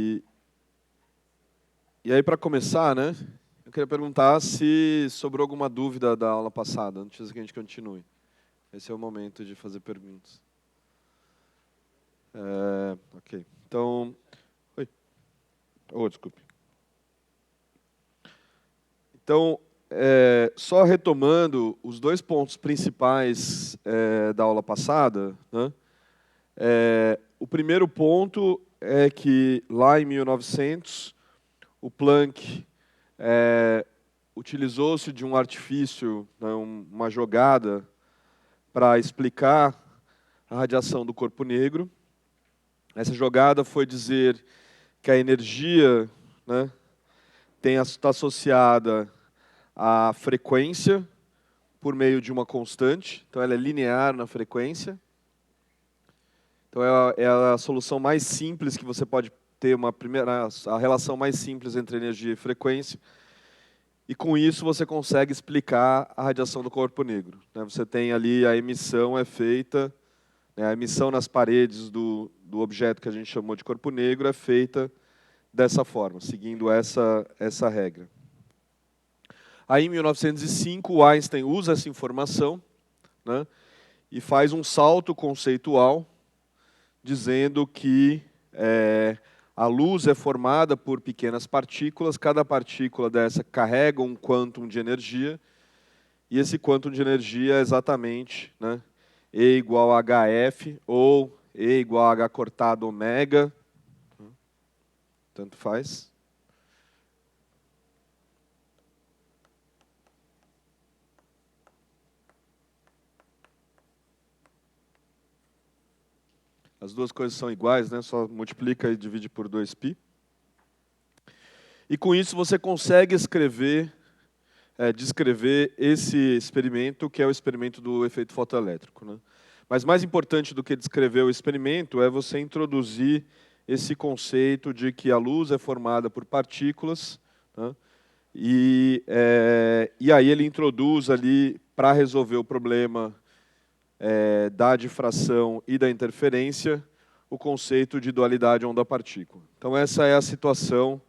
E aí, para começar, né, eu queria perguntar se sobrou alguma dúvida da aula passada, antes que a gente continue. Esse é o momento de fazer perguntas. Ok. Então... Oi. Oh, desculpe. Então, só retomando os dois pontos principais da aula passada, né? O primeiro ponto é que, lá em 1900, o Planck utilizou-se de um artifício, né, uma jogada, para explicar a radiação do corpo negro. Essa jogada foi dizer que a energia, né, está associada à frequência por meio de uma constante, então ela é linear na frequência. Então é a solução mais simples que você pode ter, a relação mais simples entre energia e frequência. E com isso você consegue explicar a radiação do corpo negro. Você tem ali a emissão é feita, a emissão nas paredes do objeto que a gente chamou de corpo negro é feita dessa forma, seguindo essa regra. Aí, em 1905, o Einstein usa essa informação, né, e faz um salto conceitual, dizendo que a luz é formada por pequenas partículas, cada partícula dessa carrega um quantum de energia, e esse quantum de energia é exatamente, né, E igual a HF, ou E igual a H cortado ômega, tanto faz. As duas coisas são iguais, né? Só multiplica e divide por 2π. E com isso você consegue descrever esse experimento, que é o experimento do efeito fotoelétrico, né? Mas mais importante do que descrever o experimento é você introduzir esse conceito de que a luz é formada por partículas, né? E aí ele introduz ali, para resolver o problema da difração e da interferência, o conceito de dualidade onda-partícula. Então essa é a situação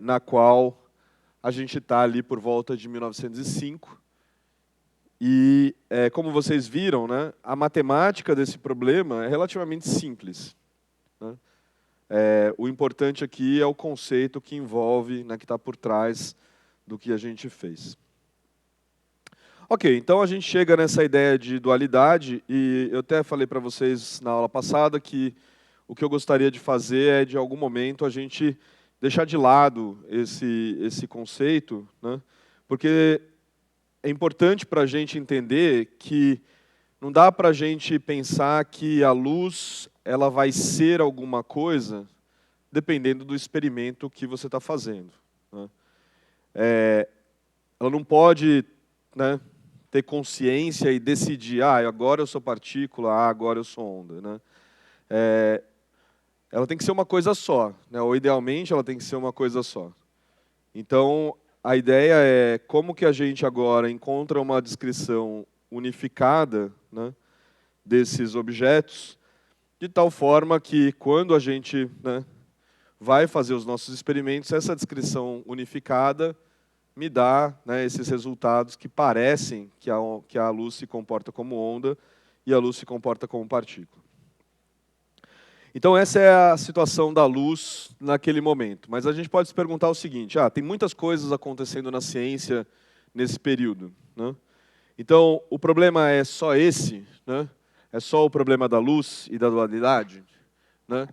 na qual a gente está ali por volta de 1905. E, como vocês viram, né, a matemática desse problema é relativamente simples, né? O importante aqui é o conceito que envolve, né, que está por trás do que a gente fez. Ok, então a gente chega nessa ideia de dualidade, e eu até falei para vocês na aula passada que o que eu gostaria de fazer é, de algum momento, a gente deixar de lado esse conceito, né, porque é importante para a gente entender que não dá para a gente pensar que a luz ela vai ser alguma coisa dependendo do experimento que você está fazendo, né? Ela não pode, né, ter consciência e decidir, agora eu sou partícula, agora eu sou onda, né? Ela tem que ser uma coisa só, né? Ou idealmente ela tem que ser uma coisa só. Então, a ideia é como que a gente agora encontra uma descrição unificada, né, desses objetos, de tal forma que quando a gente, né, vai fazer os nossos experimentos, essa descrição unificada me dá, né, esses resultados que parecem que a luz se comporta como onda e a luz se comporta como partícula. Então essa é a situação da luz naquele momento. Mas a gente pode se perguntar o seguinte, tem muitas coisas acontecendo na ciência nesse período, né? Então o problema é só esse, né? É só o problema da luz e da dualidade, né?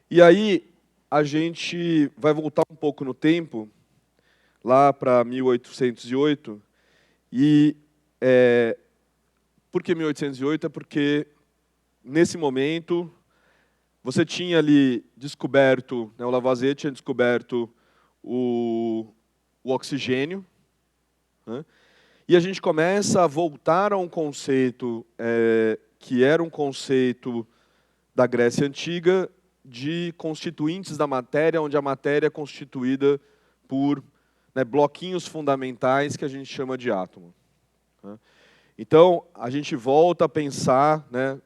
E aí a gente vai voltar um pouco no tempo, lá para 1808, e por que 1808? É porque nesse momento você tinha ali descoberto, né, o Lavoisier tinha descoberto o oxigênio, né, e a gente começa a voltar a um conceito que era um conceito da Grécia Antiga, de constituintes da matéria, onde a matéria é constituída por, né, bloquinhos fundamentais que a gente chama de átomo, né? Então, a gente volta a pensar, né,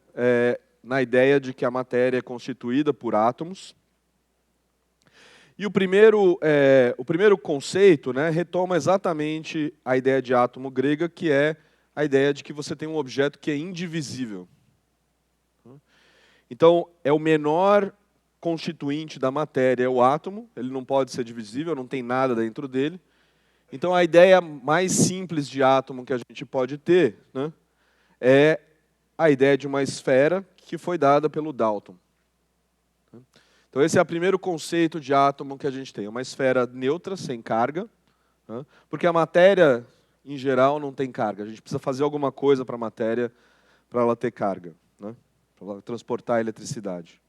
na ideia de que a matéria é constituída por átomos, E o primeiro conceito, né, retoma exatamente a ideia de átomo grega, que é a ideia de que você tem um objeto que é indivisível. Então, é o menor constituinte da matéria, é o átomo, ele não pode ser divisível, não tem nada dentro dele. Então, a ideia mais simples de átomo que a gente pode ter, né, é a ideia de uma esfera que foi dada pelo Dalton. Então, esse é o primeiro conceito de átomo que a gente tem, uma esfera neutra, sem carga, né, porque a matéria, em geral, não tem carga. A gente precisa fazer alguma coisa para a matéria para ela ter carga, né, para ela transportar a eletricidade.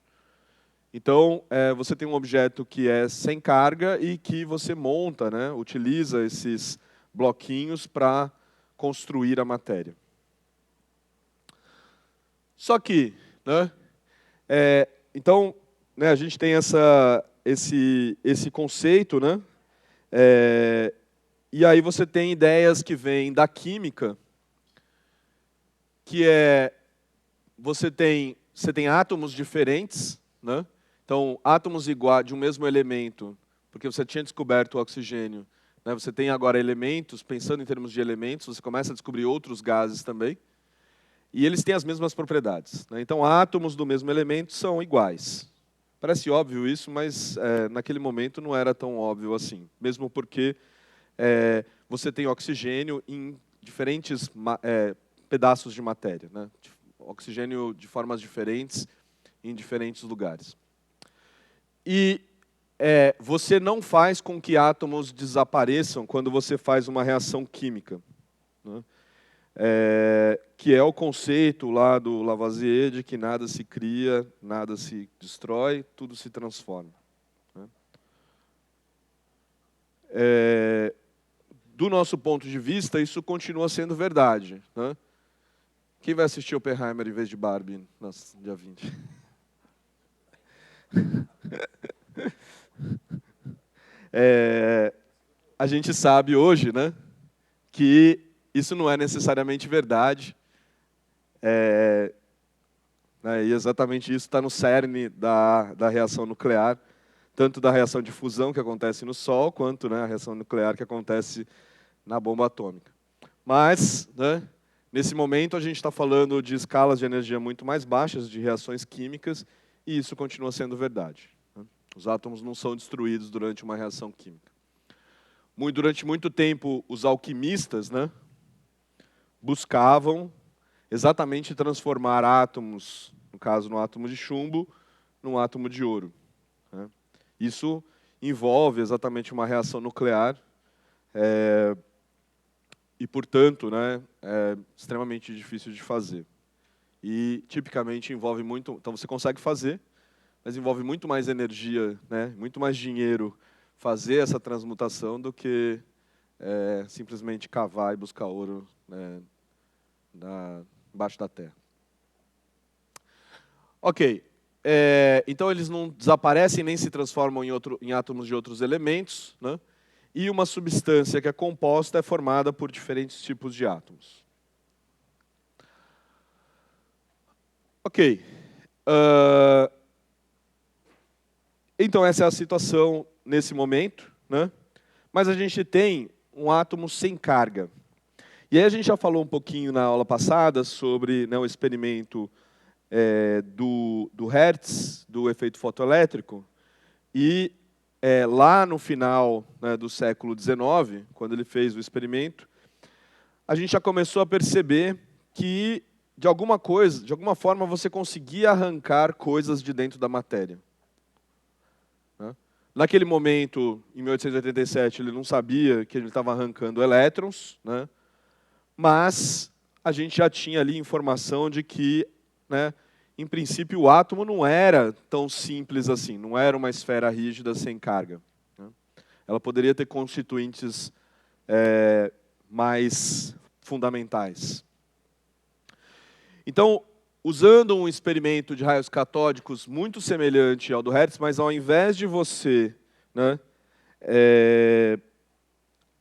Então, você tem um objeto que é sem carga e que você monta, né, utiliza esses bloquinhos para construir a matéria. Só que, né, então, né, a gente tem esse conceito, né, e aí você tem ideias que vêm da química, que você tem átomos diferentes, né? Então, átomos iguais de um mesmo elemento, porque você tinha descoberto o oxigênio, né? Você tem agora elementos, pensando em termos de elementos, você começa a descobrir outros gases também, e eles têm as mesmas propriedades, né? Então, átomos do mesmo elemento são iguais. Parece óbvio isso, mas naquele momento não era tão óbvio assim, mesmo porque você tem oxigênio em diferentes pedaços de matéria, né? Oxigênio de formas diferentes em diferentes lugares. E você não faz com que átomos desapareçam quando você faz uma reação química, né? Que é o conceito lá do Lavoisier de que nada se cria, nada se destrói, tudo se transforma, né? Do nosso ponto de vista, isso continua sendo verdade, né? Quem vai assistir Oppenheimer em vez de Barbie no dia 20? A gente sabe hoje, né, que isso não é necessariamente verdade. Né, e exatamente isso está no cerne da reação nuclear, tanto da reação de fusão que acontece no Sol, quanto, né, a reação nuclear que acontece na bomba atômica. Mas, né, nesse momento, a gente está falando de escalas de energia muito mais baixas, de reações químicas, e isso continua sendo verdade, né? Os átomos não são destruídos durante uma reação química. Durante muito tempo, os alquimistas, né, buscavam exatamente transformar átomos, no caso, no átomo de chumbo, num átomo de ouro, né? Isso envolve exatamente uma reação nuclear, e, portanto, né, é extremamente difícil de fazer. E, tipicamente, envolve muito... Então, você consegue fazer, mas envolve muito mais energia, né, muito mais dinheiro fazer essa transmutação do que simplesmente cavar e buscar ouro, né, embaixo da terra. Ok. Então, eles não desaparecem nem se transformam em átomos de outros elementos, né? E uma substância que é composta é formada por diferentes tipos de átomos. Ok. Então, essa é a situação nesse momento, né? Mas a gente tem um átomo sem carga. E aí a gente já falou um pouquinho na aula passada sobre, né, o experimento do Hertz, do efeito fotoelétrico, e lá no final, né, do século XIX, quando ele fez o experimento, a gente já começou a perceber que, de alguma forma, você conseguia arrancar coisas de dentro da matéria, né? Naquele momento, em 1887, ele não sabia que ele estava arrancando elétrons, né? Mas a gente já tinha ali informação de que, né, em princípio, o átomo não era tão simples assim, não era uma esfera rígida sem carga, né? Ela poderia ter constituintes mais fundamentais. Então, usando um experimento de raios catódicos muito semelhante ao do Hertz, mas ao invés de você, né,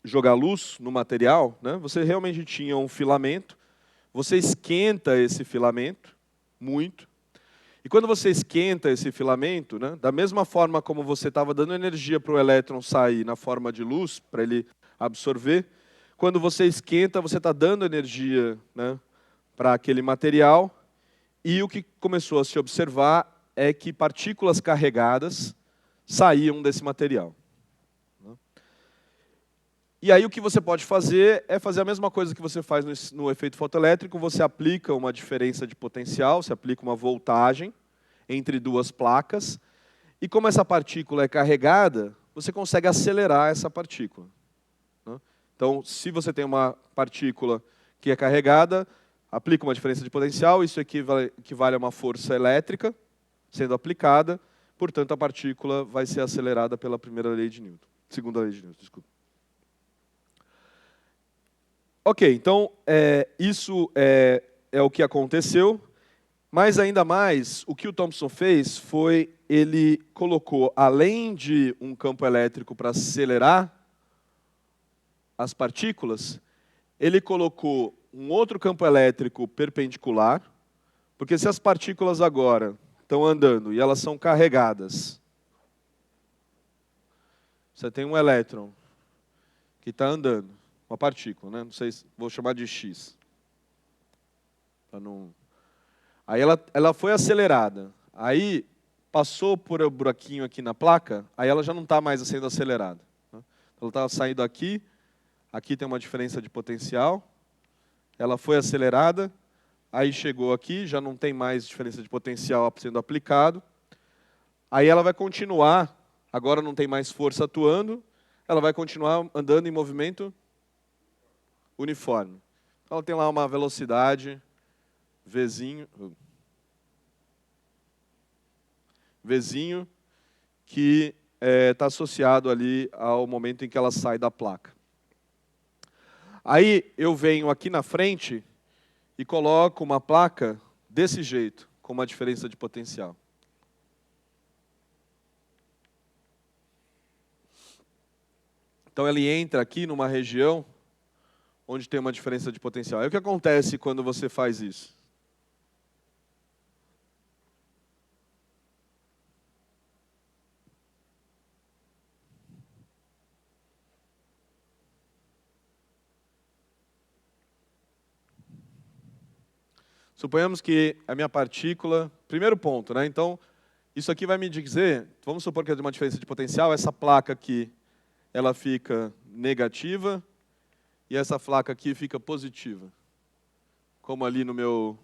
jogar luz no material, né, você realmente tinha um filamento, você esquenta esse filamento muito, E quando você esquenta esse filamento, né, da mesma forma como você estava dando energia para o elétron sair na forma de luz, para ele absorver, quando você esquenta, você está dando energia, né, para aquele material, e o que começou a se observar é que partículas carregadas saíam desse material. E aí o que você pode fazer é fazer a mesma coisa que você faz no efeito fotoelétrico, você aplica uma diferença de potencial, você aplica uma voltagem entre duas placas, e como essa partícula é carregada, você consegue acelerar essa partícula. Então, se você tem uma partícula que é carregada, aplica uma diferença de potencial, isso equivale a uma força elétrica sendo aplicada, portanto, a partícula vai ser acelerada pela primeira lei de Newton. Segunda lei de Newton, desculpa. Ok, então, isso é o que aconteceu, mas ainda mais, o que o Thomson fez foi, ele colocou, além de um campo elétrico para acelerar as partículas, ele colocou um outro campo elétrico perpendicular, porque se as partículas agora estão andando e elas são carregadas, você tem um elétron que está andando, uma partícula, né? Não sei, vou chamar de X. Aí ela foi acelerada, aí passou por um buraquinho aqui na placa, aí ela já não está mais sendo acelerada. Ela estava saindo aqui, aqui tem uma diferença de potencial, ela foi acelerada, aí chegou aqui, já não tem mais diferença de potencial sendo aplicado, aí ela vai continuar, agora não tem mais força atuando, ela vai continuar andando em movimento uniforme. Então ela tem lá uma velocidade Vzinho, que está associado ali ao momento em que ela sai da placa. Aí eu venho aqui na frente e coloco uma placa desse jeito, com uma diferença de potencial. Então ele entra aqui numa região onde tem uma diferença de potencial. Aí o que acontece quando você faz isso? Suponhamos que a minha partícula... Primeiro ponto, né? Então, isso aqui vai me dizer... Vamos supor que é de uma diferença de potencial, essa placa aqui, ela fica negativa, e essa placa aqui fica positiva. Como ali no meu...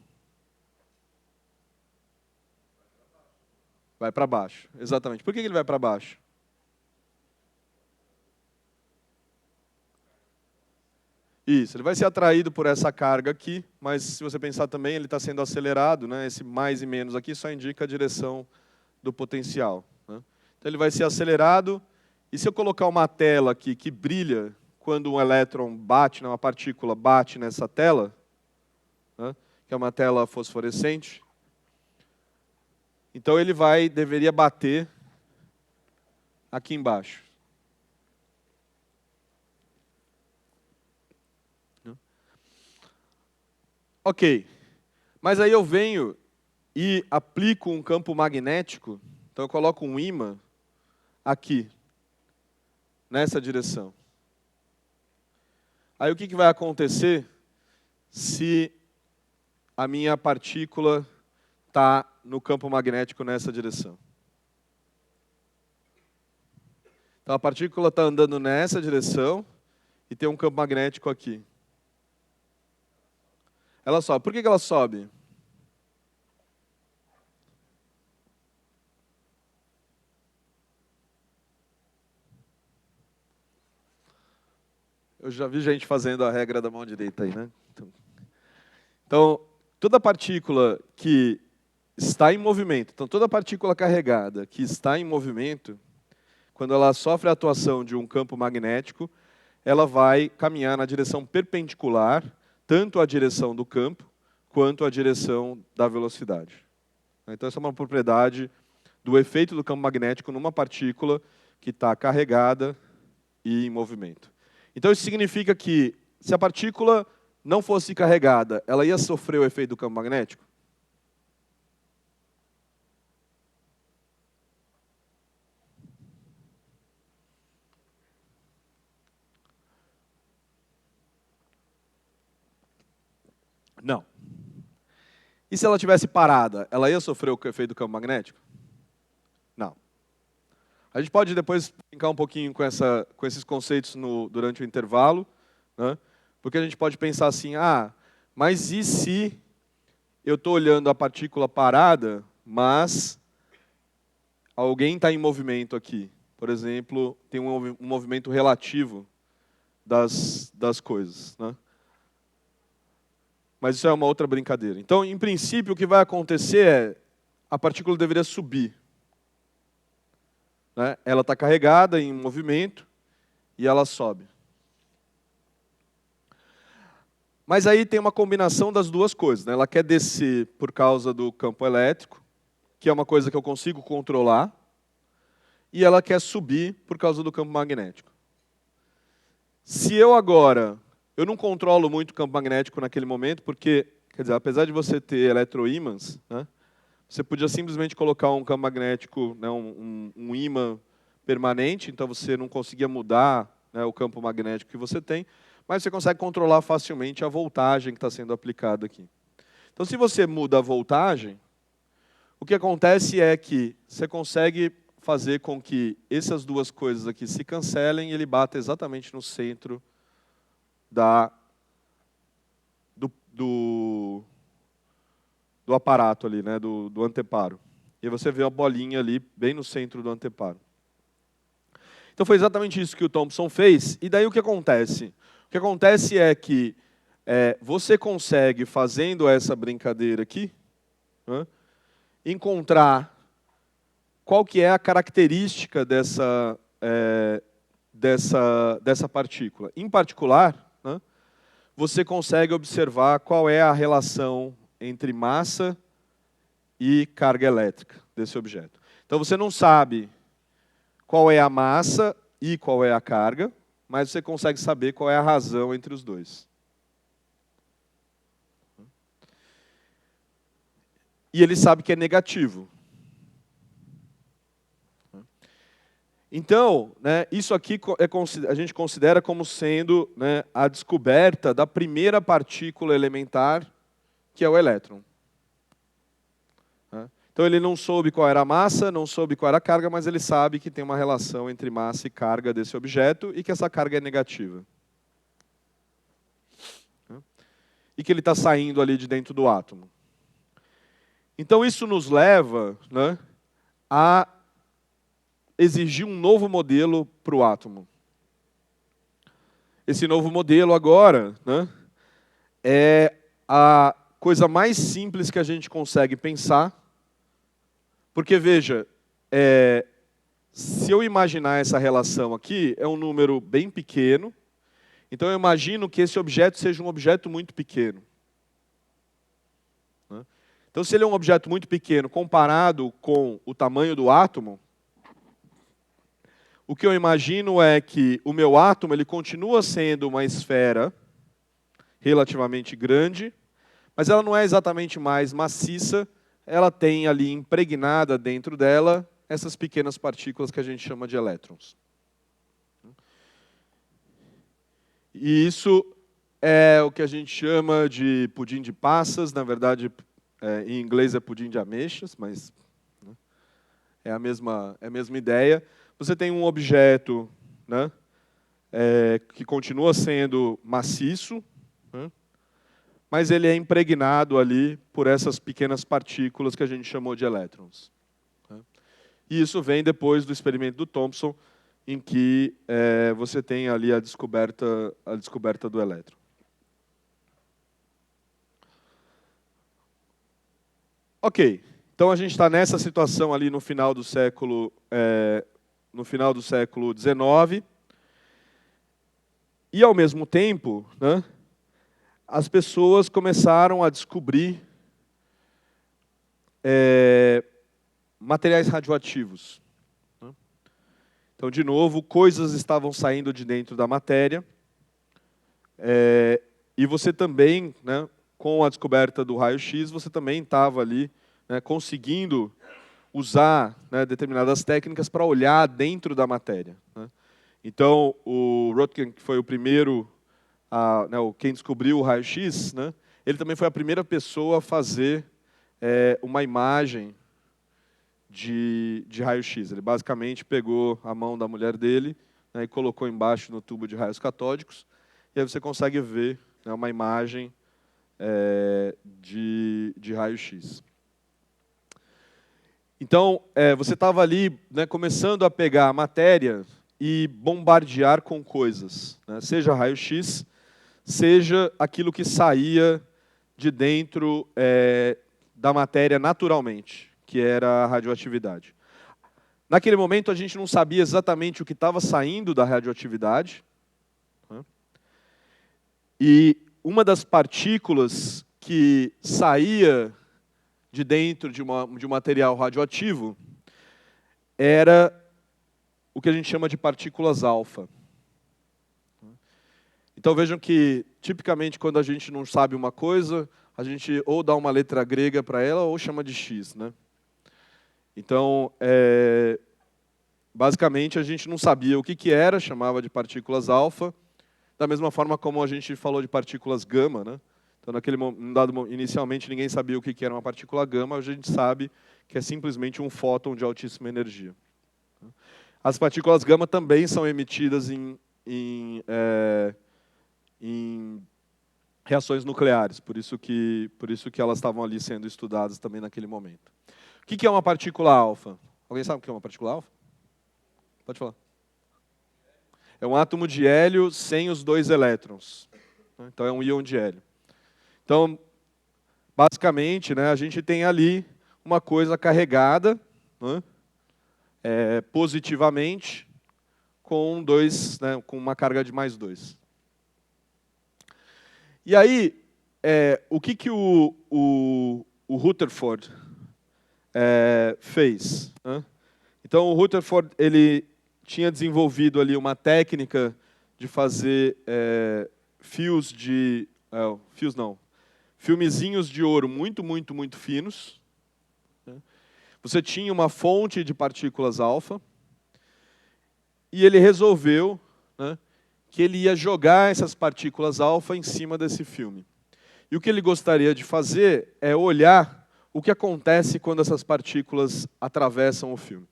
Vai para baixo, exatamente. Por que ele vai para baixo? Isso, ele vai ser atraído por essa carga aqui, mas se você pensar também, ele está sendo acelerado, né? Esse mais e menos aqui só indica a direção do potencial, né? Então ele vai ser acelerado, e se eu colocar uma tela aqui que brilha quando um elétron bate, uma partícula bate nessa tela, né? Que é uma tela fosforescente, então ele deveria bater aqui embaixo. Ok, mas aí eu venho e aplico um campo magnético, então eu coloco um ímã aqui, nessa direção. Aí o que vai acontecer se a minha partícula está no campo magnético nessa direção? Então a partícula está andando nessa direção e tem um campo magnético aqui. Ela sobe. Por que ela sobe? Eu já vi gente fazendo a regra da mão direita aí, né? Então, toda partícula que está em movimento, então toda partícula carregada que está em movimento, quando ela sofre a atuação de um campo magnético, ela vai caminhar na direção perpendicular, tanto à direção do campo, quanto à direção da velocidade. Então, essa é uma propriedade do efeito do campo magnético numa partícula que está carregada e em movimento. Então, isso significa que, se a partícula não fosse carregada, ela ia sofrer o efeito do campo magnético? Não. E se ela tivesse parada, ela ia sofrer o efeito do campo magnético? Não. A gente pode depois brincar um pouquinho com esses conceitos durante o intervalo, né? Porque a gente pode pensar assim, mas e se eu estou olhando a partícula parada, mas alguém está em movimento aqui? Por exemplo, tem um movimento relativo das coisas, né? Mas isso é uma outra brincadeira. Então, em princípio, o que vai acontecer é a partícula deveria subir, né? Ela está carregada em movimento e ela sobe. Mas aí tem uma combinação das duas coisas, né? Ela quer descer por causa do campo elétrico, que é uma coisa que eu consigo controlar, e ela quer subir por causa do campo magnético. Se eu não controlo muito o campo magnético naquele momento, porque, quer dizer, apesar de você ter eletroímãs, né, você podia simplesmente colocar um campo magnético, né, um ímã permanente, então você não conseguia mudar, né, o campo magnético que você tem, mas você consegue controlar facilmente a voltagem que está sendo aplicada aqui. Então, se você muda a voltagem, o que acontece é que você consegue fazer com que essas duas coisas aqui se cancelem e ele bata exatamente no centro do aparato ali, né, do anteparo. E você vê a bolinha ali bem no centro do anteparo. Então foi exatamente isso que o Thomson fez. E daí o que acontece? O que acontece é que você consegue, fazendo essa brincadeira aqui, né, encontrar qual que é a característica dessa partícula. Em particular, né, você consegue observar qual é a relação entre massa e carga elétrica desse objeto. Então você não sabe qual é a massa e qual é a carga, mas você consegue saber qual é a razão entre os dois. E ele sabe que é negativo. Então, né, isso aqui a gente considera como sendo, né, a descoberta da primeira partícula elementar, que é o elétron. Então ele não soube qual era a massa, não soube qual era a carga, mas ele sabe que tem uma relação entre massa e carga desse objeto e que essa carga é negativa. E que ele está saindo ali de dentro do átomo. Então isso nos leva, né, a exigir um novo modelo para o átomo. Esse novo modelo agora, né, é a coisa mais simples que a gente consegue pensar, porque, veja, se eu imaginar essa relação aqui, é um número bem pequeno, então eu imagino que esse objeto seja um objeto muito pequeno. Então, se ele é um objeto muito pequeno comparado com o tamanho do átomo, o que eu imagino é que o meu átomo ele continua sendo uma esfera relativamente grande, mas ela não é exatamente mais maciça, ela tem ali impregnada dentro dela essas pequenas partículas que a gente chama de elétrons. E isso é o que a gente chama de pudim de passas, na verdade, em inglês é pudim de ameixas, mas, né, é a mesma ideia. Você tem um objeto, né, que continua sendo maciço, né, mas ele é impregnado ali por essas pequenas partículas que a gente chamou de elétrons. E isso vem depois do experimento do Thomson, em que você tem ali a descoberta do elétron. Ok, então a gente está nessa situação ali no final do século XIX, e ao mesmo tempo, né, as pessoas começaram a descobrir materiais radioativos. Então, de novo, coisas estavam saindo de dentro da matéria, e você também, né, com a descoberta do raio-x, você também estava ali, né, conseguindo usar, né, determinadas técnicas para olhar dentro da matéria, né. Então, o Röntgen, que foi o primeiro, quem descobriu o raio-x, né, ele também foi a primeira pessoa a fazer uma imagem de raio-x. Ele basicamente pegou a mão da mulher dele, né, e colocou embaixo no tubo de raios catódicos, e aí você consegue ver, né, uma imagem de raio-x. Então, você estava ali, né, começando a pegar a matéria e bombardear com coisas, né, seja raio-x, seja aquilo que saía de dentro da matéria naturalmente, que era a radioatividade. Naquele momento, a gente não sabia exatamente o que estava saindo da radioatividade, né? E uma das partículas que saía de dentro de um material radioativo era o que a gente chama de partículas alfa. Então vejam que, tipicamente, quando a gente não sabe uma coisa, a gente ou dá uma letra grega para ela ou chama de X, né? Então, basicamente, a gente não sabia o que era, chamava de partículas alfa, da mesma forma como a gente falou de partículas gama, né? Então, inicialmente, ninguém sabia o que era uma partícula gama, a gente sabe que é simplesmente um fóton de altíssima energia. As partículas gama também são emitidas em reações nucleares, por isso que elas estavam ali sendo estudadas também naquele momento. O que é uma partícula alfa? Alguém sabe o que é uma partícula alfa? Pode falar. É um átomo de hélio sem os 2 elétrons. Então é um íon de hélio. Então, basicamente, né, a gente tem ali uma coisa carregada, né, positivamente com 2, né, com uma carga de mais 2. E aí, o que o Rutherford fez, né? Então, o Rutherford ele tinha desenvolvido ali uma técnica de fazer filmezinhos de ouro muito, muito, muito finos, né? Você tinha uma fonte de partículas alfa e ele resolveu, né, que ele ia jogar essas partículas alfa em cima desse filme. E o que ele gostaria de fazer é olhar o que acontece quando essas partículas atravessam o filme.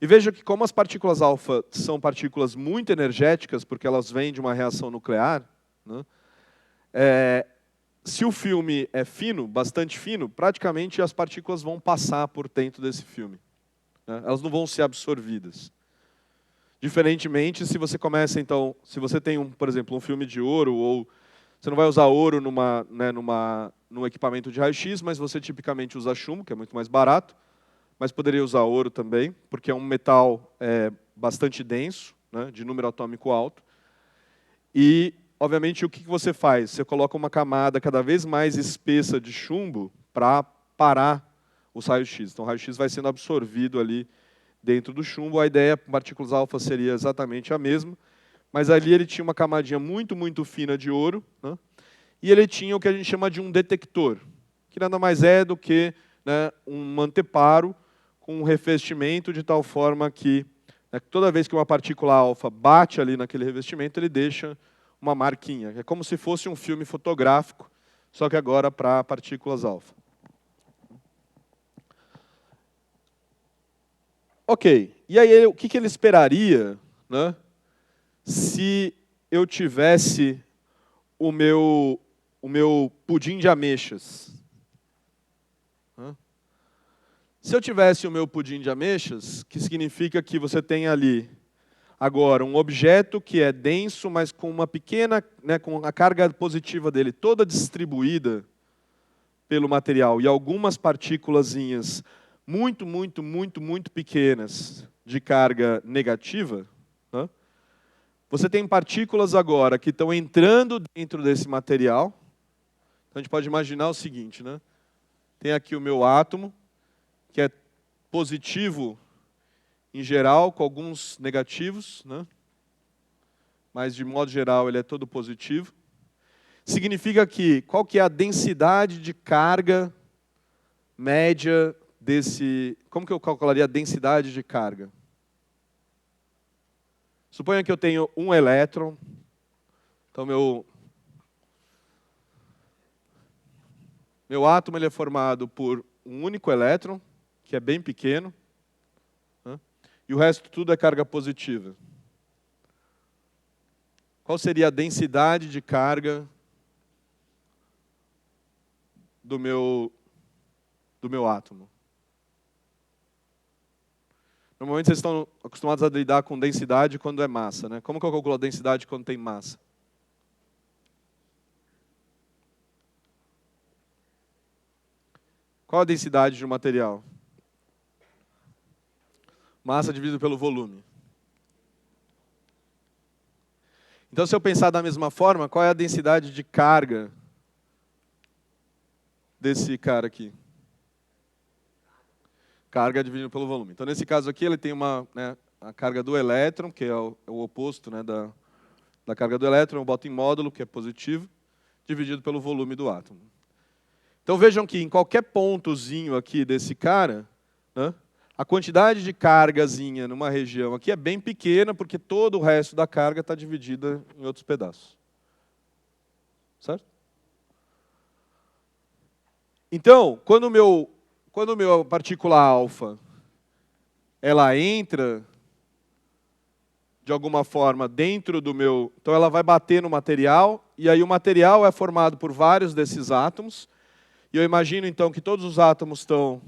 E veja que como as partículas alfa são partículas muito energéticas, porque elas vêm de uma reação nuclear, né, se o filme é fino, bastante fino, praticamente as partículas vão passar por dentro desse filme, né, elas não vão ser absorvidas. Diferentemente, se você começa, então, se você tem, por exemplo, um filme de ouro, ou você não vai usar ouro num equipamento de raio-x, mas você tipicamente usa chumbo, que é muito mais barato, mas poderia usar ouro também, porque é um metal bastante denso, né, de número atômico alto. E, obviamente, o que você faz? Você coloca uma camada cada vez mais espessa de chumbo para parar os raios-x. Então, o raio-x vai sendo absorvido ali dentro do chumbo. A ideia para partículas alfa seria exatamente a mesma, mas ali ele tinha uma camadinha muito, muito fina de ouro, né, e ele tinha o que a gente chama de um detector, que nada mais é do que, né, um anteparo com um revestimento de tal forma que, né, toda vez que uma partícula alfa bate ali naquele revestimento, ele deixa uma marquinha. É como se fosse um filme fotográfico, só que agora para partículas alfa. Ok, e aí o que ele esperaria, né, se eu tivesse o meu pudim de ameixas? Se eu tivesse o meu pudim de ameixas, que significa que você tem ali agora um objeto que é denso, mas com uma pequena, né, com a carga positiva dele toda distribuída pelo material e algumas partículazinhas muito, muito, muito, muito pequenas de carga negativa, né? Você tem partículas agora que estão entrando dentro desse material. Então a gente pode imaginar o seguinte, né? Tem aqui o meu átomo, que é positivo em geral, com alguns negativos, né? Mas de modo geral ele é todo positivo. Significa que qual que é a densidade de carga média desse... Como que eu calcularia a densidade de carga? Suponha que eu tenho um elétron. Então, Meu átomo ele é formado por um único elétron, que é bem pequeno, né? E o resto tudo é carga positiva. Qual seria a densidade de carga do meu átomo? Normalmente vocês estão acostumados a lidar com densidade quando é massa, né? Como que eu calculo a densidade quando tem massa? Qual a densidade de um material? Massa dividido pelo volume. Então, se eu pensar da mesma forma, qual é a densidade de carga desse cara aqui? Carga dividido pelo volume. Então, nesse caso aqui, ele tem a carga do elétron, que é o oposto, né, da carga do elétron, eu boto em módulo, que é positivo, dividido pelo volume do átomo. Então, vejam que em qualquer pontozinho aqui desse cara, né, a quantidade de cargazinha numa região aqui é bem pequena, porque todo o resto da carga está dividida em outros pedaços. Certo? Então, quando a partícula alfa ela entra de alguma forma dentro do meu... Então, ela vai bater no material, e aí o material é formado por vários desses átomos, e eu imagino, então, que todos os átomos estão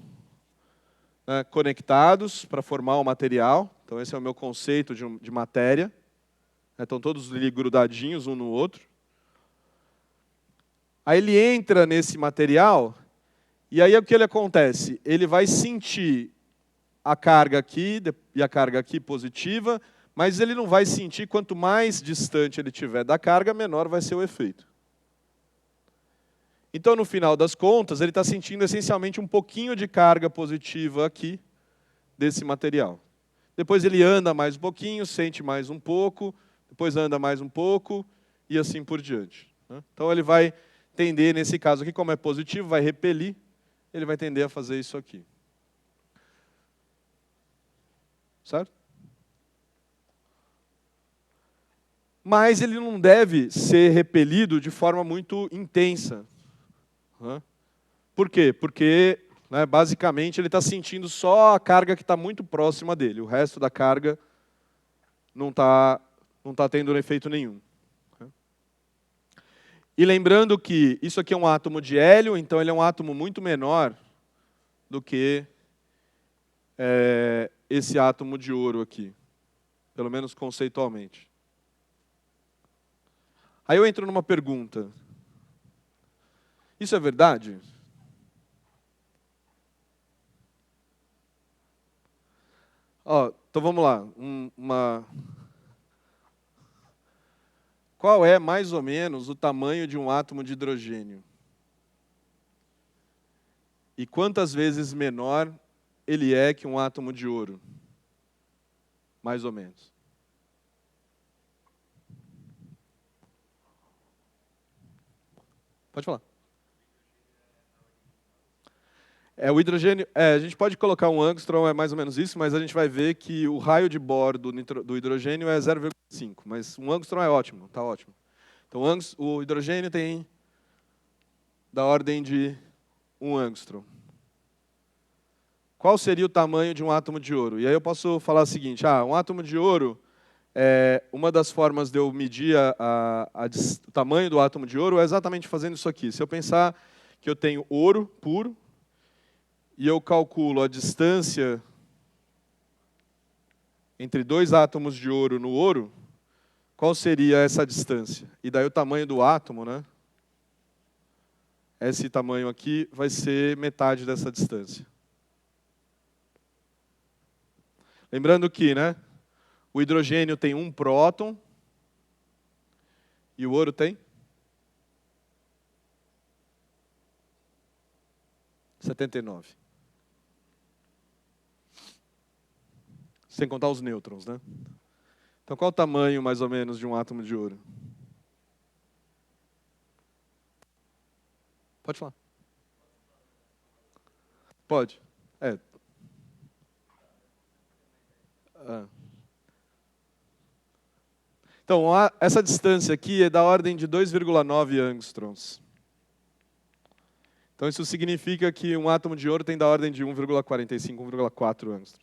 conectados para formar o material. Então, esse é o meu conceito de matéria. Estão todos ali grudadinhos um no outro. Aí ele entra nesse material, e aí o que ele acontece? Ele vai sentir a carga aqui e a carga aqui positiva, mas ele não vai sentir, quanto mais distante ele estiver da carga, menor vai ser o efeito. Então, no final das contas, ele está sentindo essencialmente um pouquinho de carga positiva aqui desse material. Depois ele anda mais um pouquinho, sente mais um pouco, depois anda mais um pouco e assim por diante. Então ele vai tender, nesse caso aqui, como é positivo, vai repelir, ele vai tender a fazer isso aqui. Certo? Mas ele não deve ser repelido de forma muito intensa. Por quê? Porque, basicamente, ele está sentindo só a carga que está muito próxima dele. O resto da carga não está tendo efeito nenhum. E lembrando que isso aqui é um átomo de hélio, então ele é um átomo muito menor do que esse átomo de ouro aqui. Pelo menos conceitualmente. Aí eu entro numa pergunta. Isso é verdade? Então vamos lá. Qual é, mais ou menos, o tamanho de um átomo de hidrogênio? E quantas vezes menor ele é que um átomo de ouro? Mais ou menos. Pode falar. O hidrogênio, a gente pode colocar um angstrom, é mais ou menos isso, mas a gente vai ver que o raio de Bohr do hidrogênio é 0,5, mas um angstrom é ótimo, está ótimo. Então o hidrogênio tem da ordem de 1 angstrom. Qual seria o tamanho de um átomo de ouro? E aí eu posso falar o seguinte, um átomo de ouro, uma das formas de eu medir o tamanho do átomo de ouro é exatamente fazendo isso aqui. Se eu pensar que eu tenho ouro puro, e eu calculo a distância entre dois átomos de ouro no ouro, qual seria essa distância? E daí o tamanho do átomo, esse tamanho aqui vai ser metade dessa distância. Lembrando que, o hidrogênio tem 1 próton e o ouro tem 79. Sem contar os nêutrons, Então, qual o tamanho, mais ou menos, de um átomo de ouro? Pode falar. Pode. Então, essa distância aqui é da ordem de 2,9 angstroms. Então isso significa que um átomo de ouro tem da ordem de 1,45, 1,4 angstroms.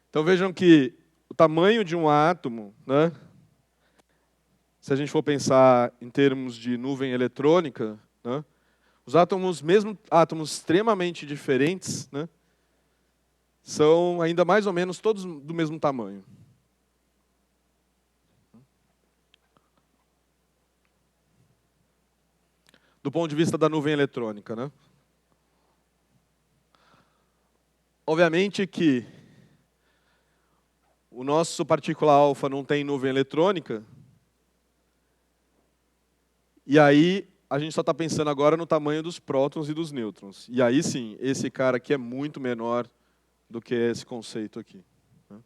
Então vejam que o tamanho de um átomo, né, se a gente for pensar em termos de nuvem eletrônica, né, os átomos, mesmo átomos extremamente diferentes, né, são ainda mais ou menos todos do mesmo tamanho. Do ponto de vista da nuvem eletrônica, né? Obviamente que o nosso partícula alfa não tem nuvem eletrônica, e aí a gente só está pensando agora no tamanho dos prótons e dos nêutrons. E aí sim, esse cara aqui é muito menor do que esse conceito aqui. Né?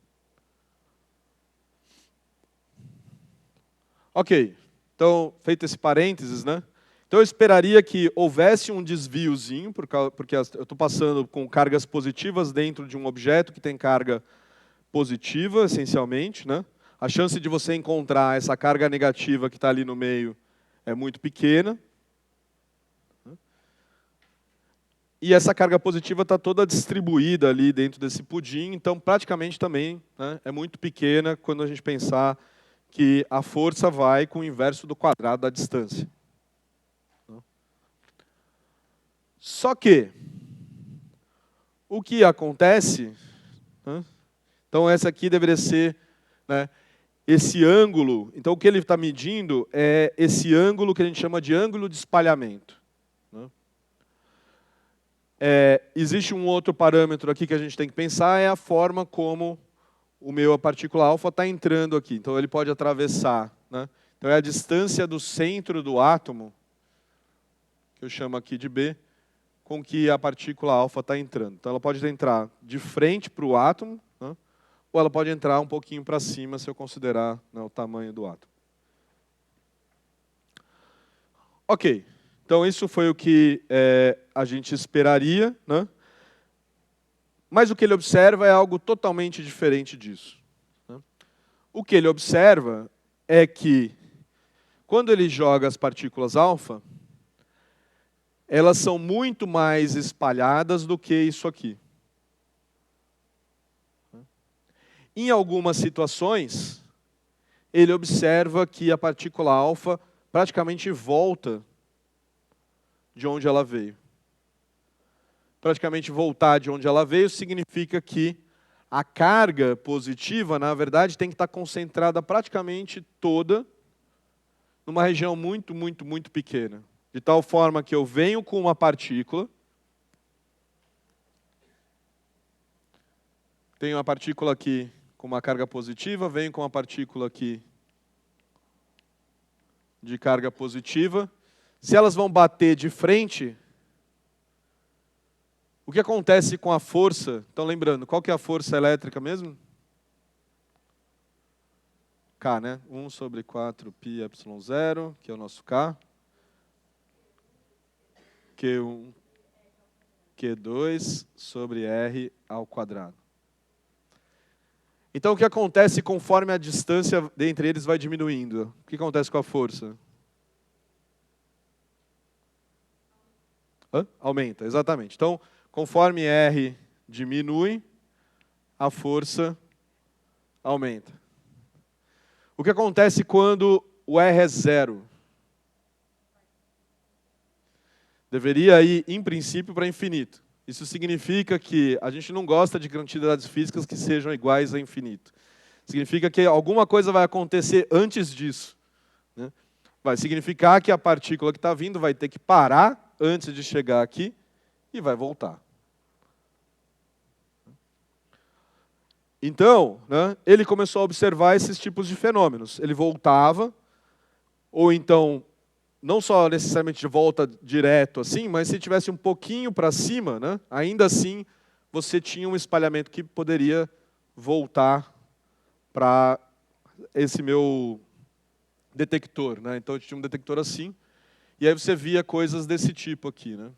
Ok, então, feito esse parênteses, né? Então eu esperaria que houvesse um desviozinho, porque eu estou passando com cargas positivas dentro de um objeto que tem carga positiva, essencialmente, né? A chance de você encontrar essa carga negativa que está ali no meio é muito pequena. E essa carga positiva está toda distribuída ali dentro desse pudim, então praticamente também, né, é muito pequena quando a gente pensar que a força vai com o inverso do quadrado da distância. Só que, o que acontece, né, então essa aqui deveria ser, né, esse ângulo, então o que ele está medindo é esse ângulo que a gente chama de ângulo de espalhamento. Né. Existe um outro parâmetro aqui que a gente tem que pensar, é a forma como a partícula alfa está entrando aqui. Então ele pode atravessar. Né. Então é a distância do centro do átomo, que eu chamo aqui de B, com que a partícula alfa está entrando. Então ela pode entrar de frente para o átomo, né, ou ela pode entrar um pouquinho para cima, se eu considerar, né, o tamanho do átomo. Ok, então isso foi o que a gente esperaria, né? Mas o que ele observa é algo totalmente diferente disso. Né? O que ele observa é que, quando ele joga as partículas alfa, elas são muito mais espalhadas do que isso aqui. Em algumas situações, ele observa que a partícula alfa praticamente volta de onde ela veio. Praticamente voltar de onde ela veio significa que a carga positiva, na verdade, tem que estar concentrada praticamente toda numa região muito, muito, muito pequena. De tal forma que eu venho com uma partícula, tenho uma partícula aqui com uma carga positiva, venho com uma partícula aqui de carga positiva. Se elas vão bater de frente, o que acontece com a força? Então, lembrando, qual que é a força elétrica mesmo? K, né? 1 sobre 4 πε0, que é o nosso K. Q1, Q2 sobre R ao quadrado. Então, o que acontece conforme a distância entre eles vai diminuindo? O que acontece com a força? Aumenta, exatamente. Então, conforme R diminui, a força aumenta. O que acontece quando o R é zero? Deveria ir, em princípio, para infinito. Isso significa que a gente não gosta de quantidades físicas que sejam iguais a infinito. Significa que alguma coisa vai acontecer antes disso. Né? Vai significar que a partícula que está vindo vai ter que parar antes de chegar aqui e vai voltar. Então, né, ele começou a observar esses tipos de fenômenos. Ele voltava, ou então, não só necessariamente de volta direto assim, mas se tivesse um pouquinho para cima, né, ainda assim você tinha um espalhamento que poderia voltar para esse meu detector. Né? Então eu tinha um detector assim, e aí você via coisas desse tipo aqui. Né?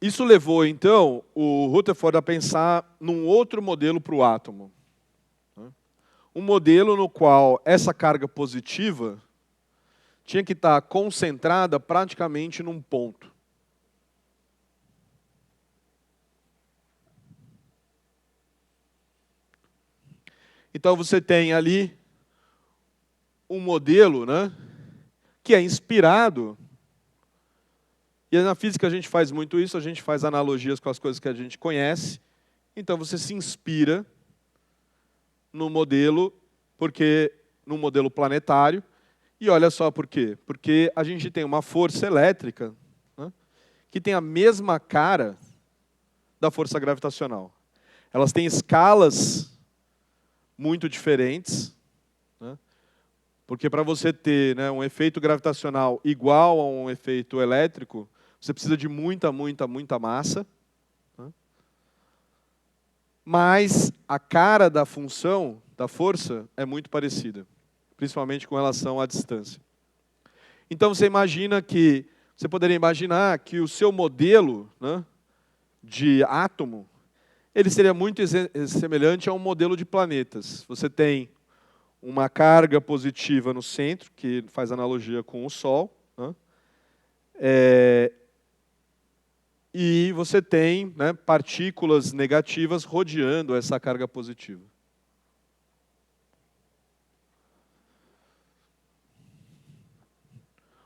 Isso levou, então, o Rutherford a pensar num outro modelo para o átomo. Um modelo no qual essa carga positiva tinha que estar concentrada praticamente num ponto. Então você tem ali um modelo, né, que é inspirado, e na física a gente faz muito isso, a gente faz analogias com as coisas que a gente conhece, então você se inspira no modelo, no modelo planetário, e olha só por quê. Porque a gente tem uma força elétrica, né, que tem a mesma cara da força gravitacional. Elas têm escalas muito diferentes, né, porque para você ter, né, um efeito gravitacional igual a um efeito elétrico, você precisa de muita, muita, muita massa. Né, mas a cara da função, da força, é muito parecida, principalmente com relação à distância. Então você poderia imaginar que o seu modelo, né, de átomo, ele seria muito semelhante a um modelo de planetas. Você tem uma carga positiva no centro, que faz analogia com o Sol, né, e você tem, né, partículas negativas rodeando essa carga positiva.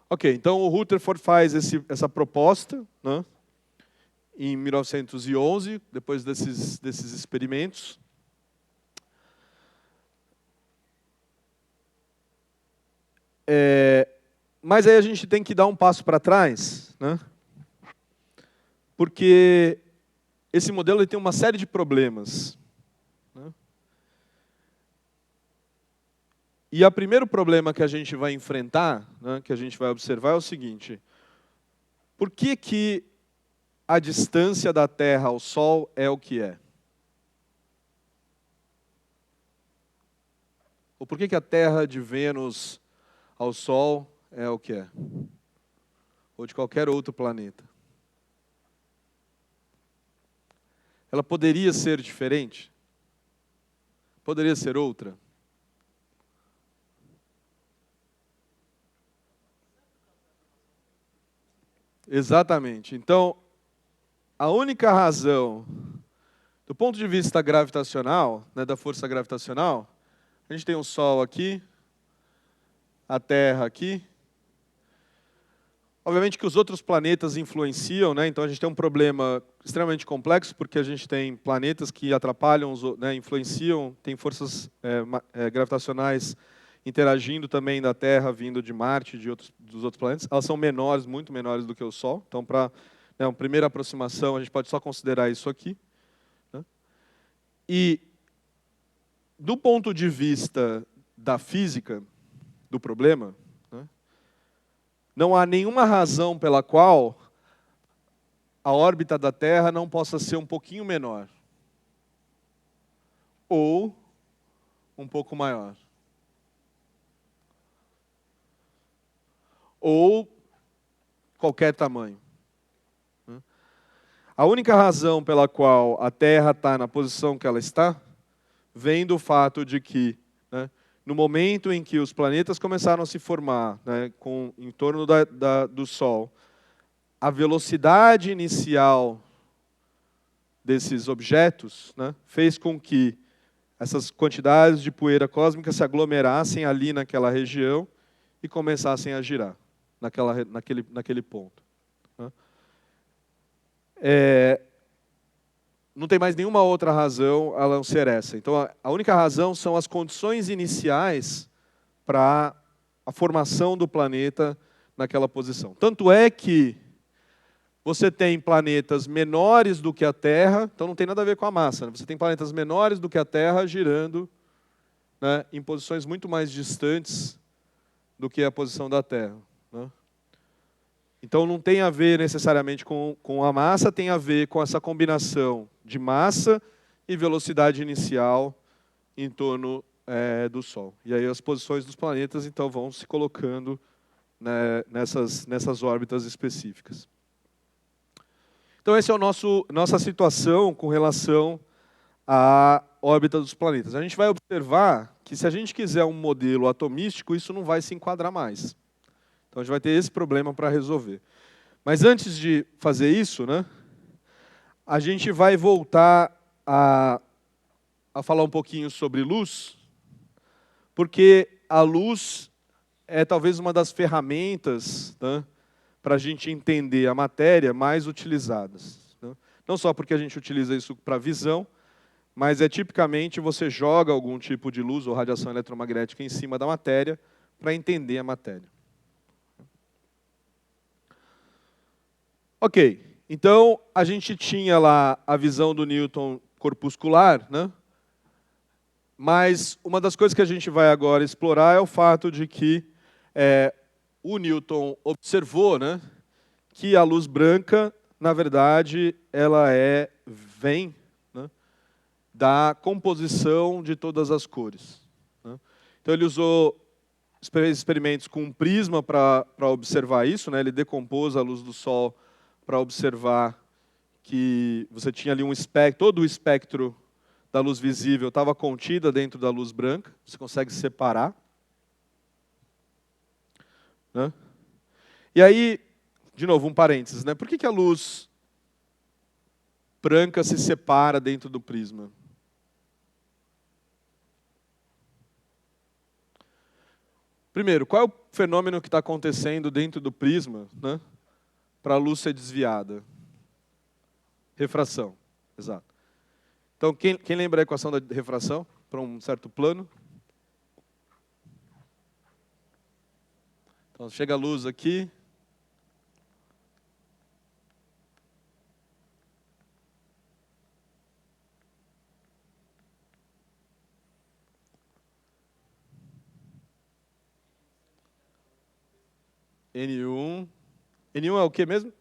Ok, então o Rutherford faz essa proposta, né, em 1911, depois desses experimentos. Mas aí a gente tem que dar um passo para trás, né, porque esse modelo ele tem uma série de problemas. Né, e o primeiro problema que a gente vai enfrentar, né, que a gente vai observar, é o seguinte: por que a distância da Terra ao Sol é o que é? Ou por que a Terra de Vênus ao Sol é o que é? Ou de qualquer outro planeta? Ela poderia ser diferente? Poderia ser outra? Exatamente. Então, a única razão, do ponto de vista gravitacional, né, da força gravitacional, a gente tem o Sol aqui, a Terra aqui. Obviamente que os outros planetas influenciam, né? Então a gente tem um problema extremamente complexo, porque a gente tem planetas que atrapalham, né, influenciam, tem forças gravitacionais interagindo também da Terra, vindo de Marte e dos outros planetas. Elas são menores, muito menores do que o Sol. Então, para, né, uma primeira aproximação, a gente pode só considerar isso aqui. Né? E, do ponto de vista da física do problema, né, não há nenhuma razão pela qual a órbita da Terra não possa ser um pouquinho menor ou um pouco maior. Ou qualquer tamanho. A única razão pela qual a Terra está na posição que ela está vem do fato de que, né, no momento em que os planetas começaram a se formar, né, em torno do Sol, a velocidade inicial desses objetos, né, fez com que essas quantidades de poeira cósmica se aglomerassem ali naquela região e começassem a girar naquele ponto. Né. Não tem mais nenhuma outra razão a não ser essa. Então, a única razão são as condições iniciais para a formação do planeta naquela posição. Tanto é que você tem planetas menores do que a Terra, então não tem nada a ver com a massa. Né? Você tem planetas menores do que a Terra girando, né, em posições muito mais distantes do que a posição da Terra. Né? Então não tem a ver necessariamente com a massa, tem a ver com essa combinação de massa e velocidade inicial em torno do Sol. E aí as posições dos planetas então vão se colocando, né, nessas órbitas específicas. Então, essa é nossa situação com relação à órbita dos planetas. A gente vai observar que, se a gente quiser um modelo atomístico, isso não vai se enquadrar mais. Então, a gente vai ter esse problema para resolver. Mas antes de fazer isso, né, a gente vai voltar a falar um pouquinho sobre luz, porque a luz é talvez uma das ferramentas, né, para a gente entender a matéria mais utilizadas, né? Não só porque a gente utiliza isso para visão, mas tipicamente você joga algum tipo de luz ou radiação eletromagnética em cima da matéria para entender a matéria. Ok, então a gente tinha lá a visão do Newton corpuscular, né? Mas uma das coisas que a gente vai agora explorar é o fato de que o Newton observou, né, que a luz branca, na verdade, ela vem, né, da composição de todas as cores, né? Então ele usou experimentos com um prisma para observar isso, né? Ele decompôs a luz do Sol para observar que você tinha ali um espectro, todo o espectro da luz visível estava contida dentro da luz branca, você consegue separar, né? E aí, de novo, um parênteses, né? Por que a luz branca se separa dentro do prisma? Primeiro, qual é o fenômeno que está acontecendo dentro do prisma, né, para a luz ser desviada? Refração, exato. Então, quem lembra a equação da refração para um certo plano? Então, chega a luz aqui. N1. N1 é o que mesmo?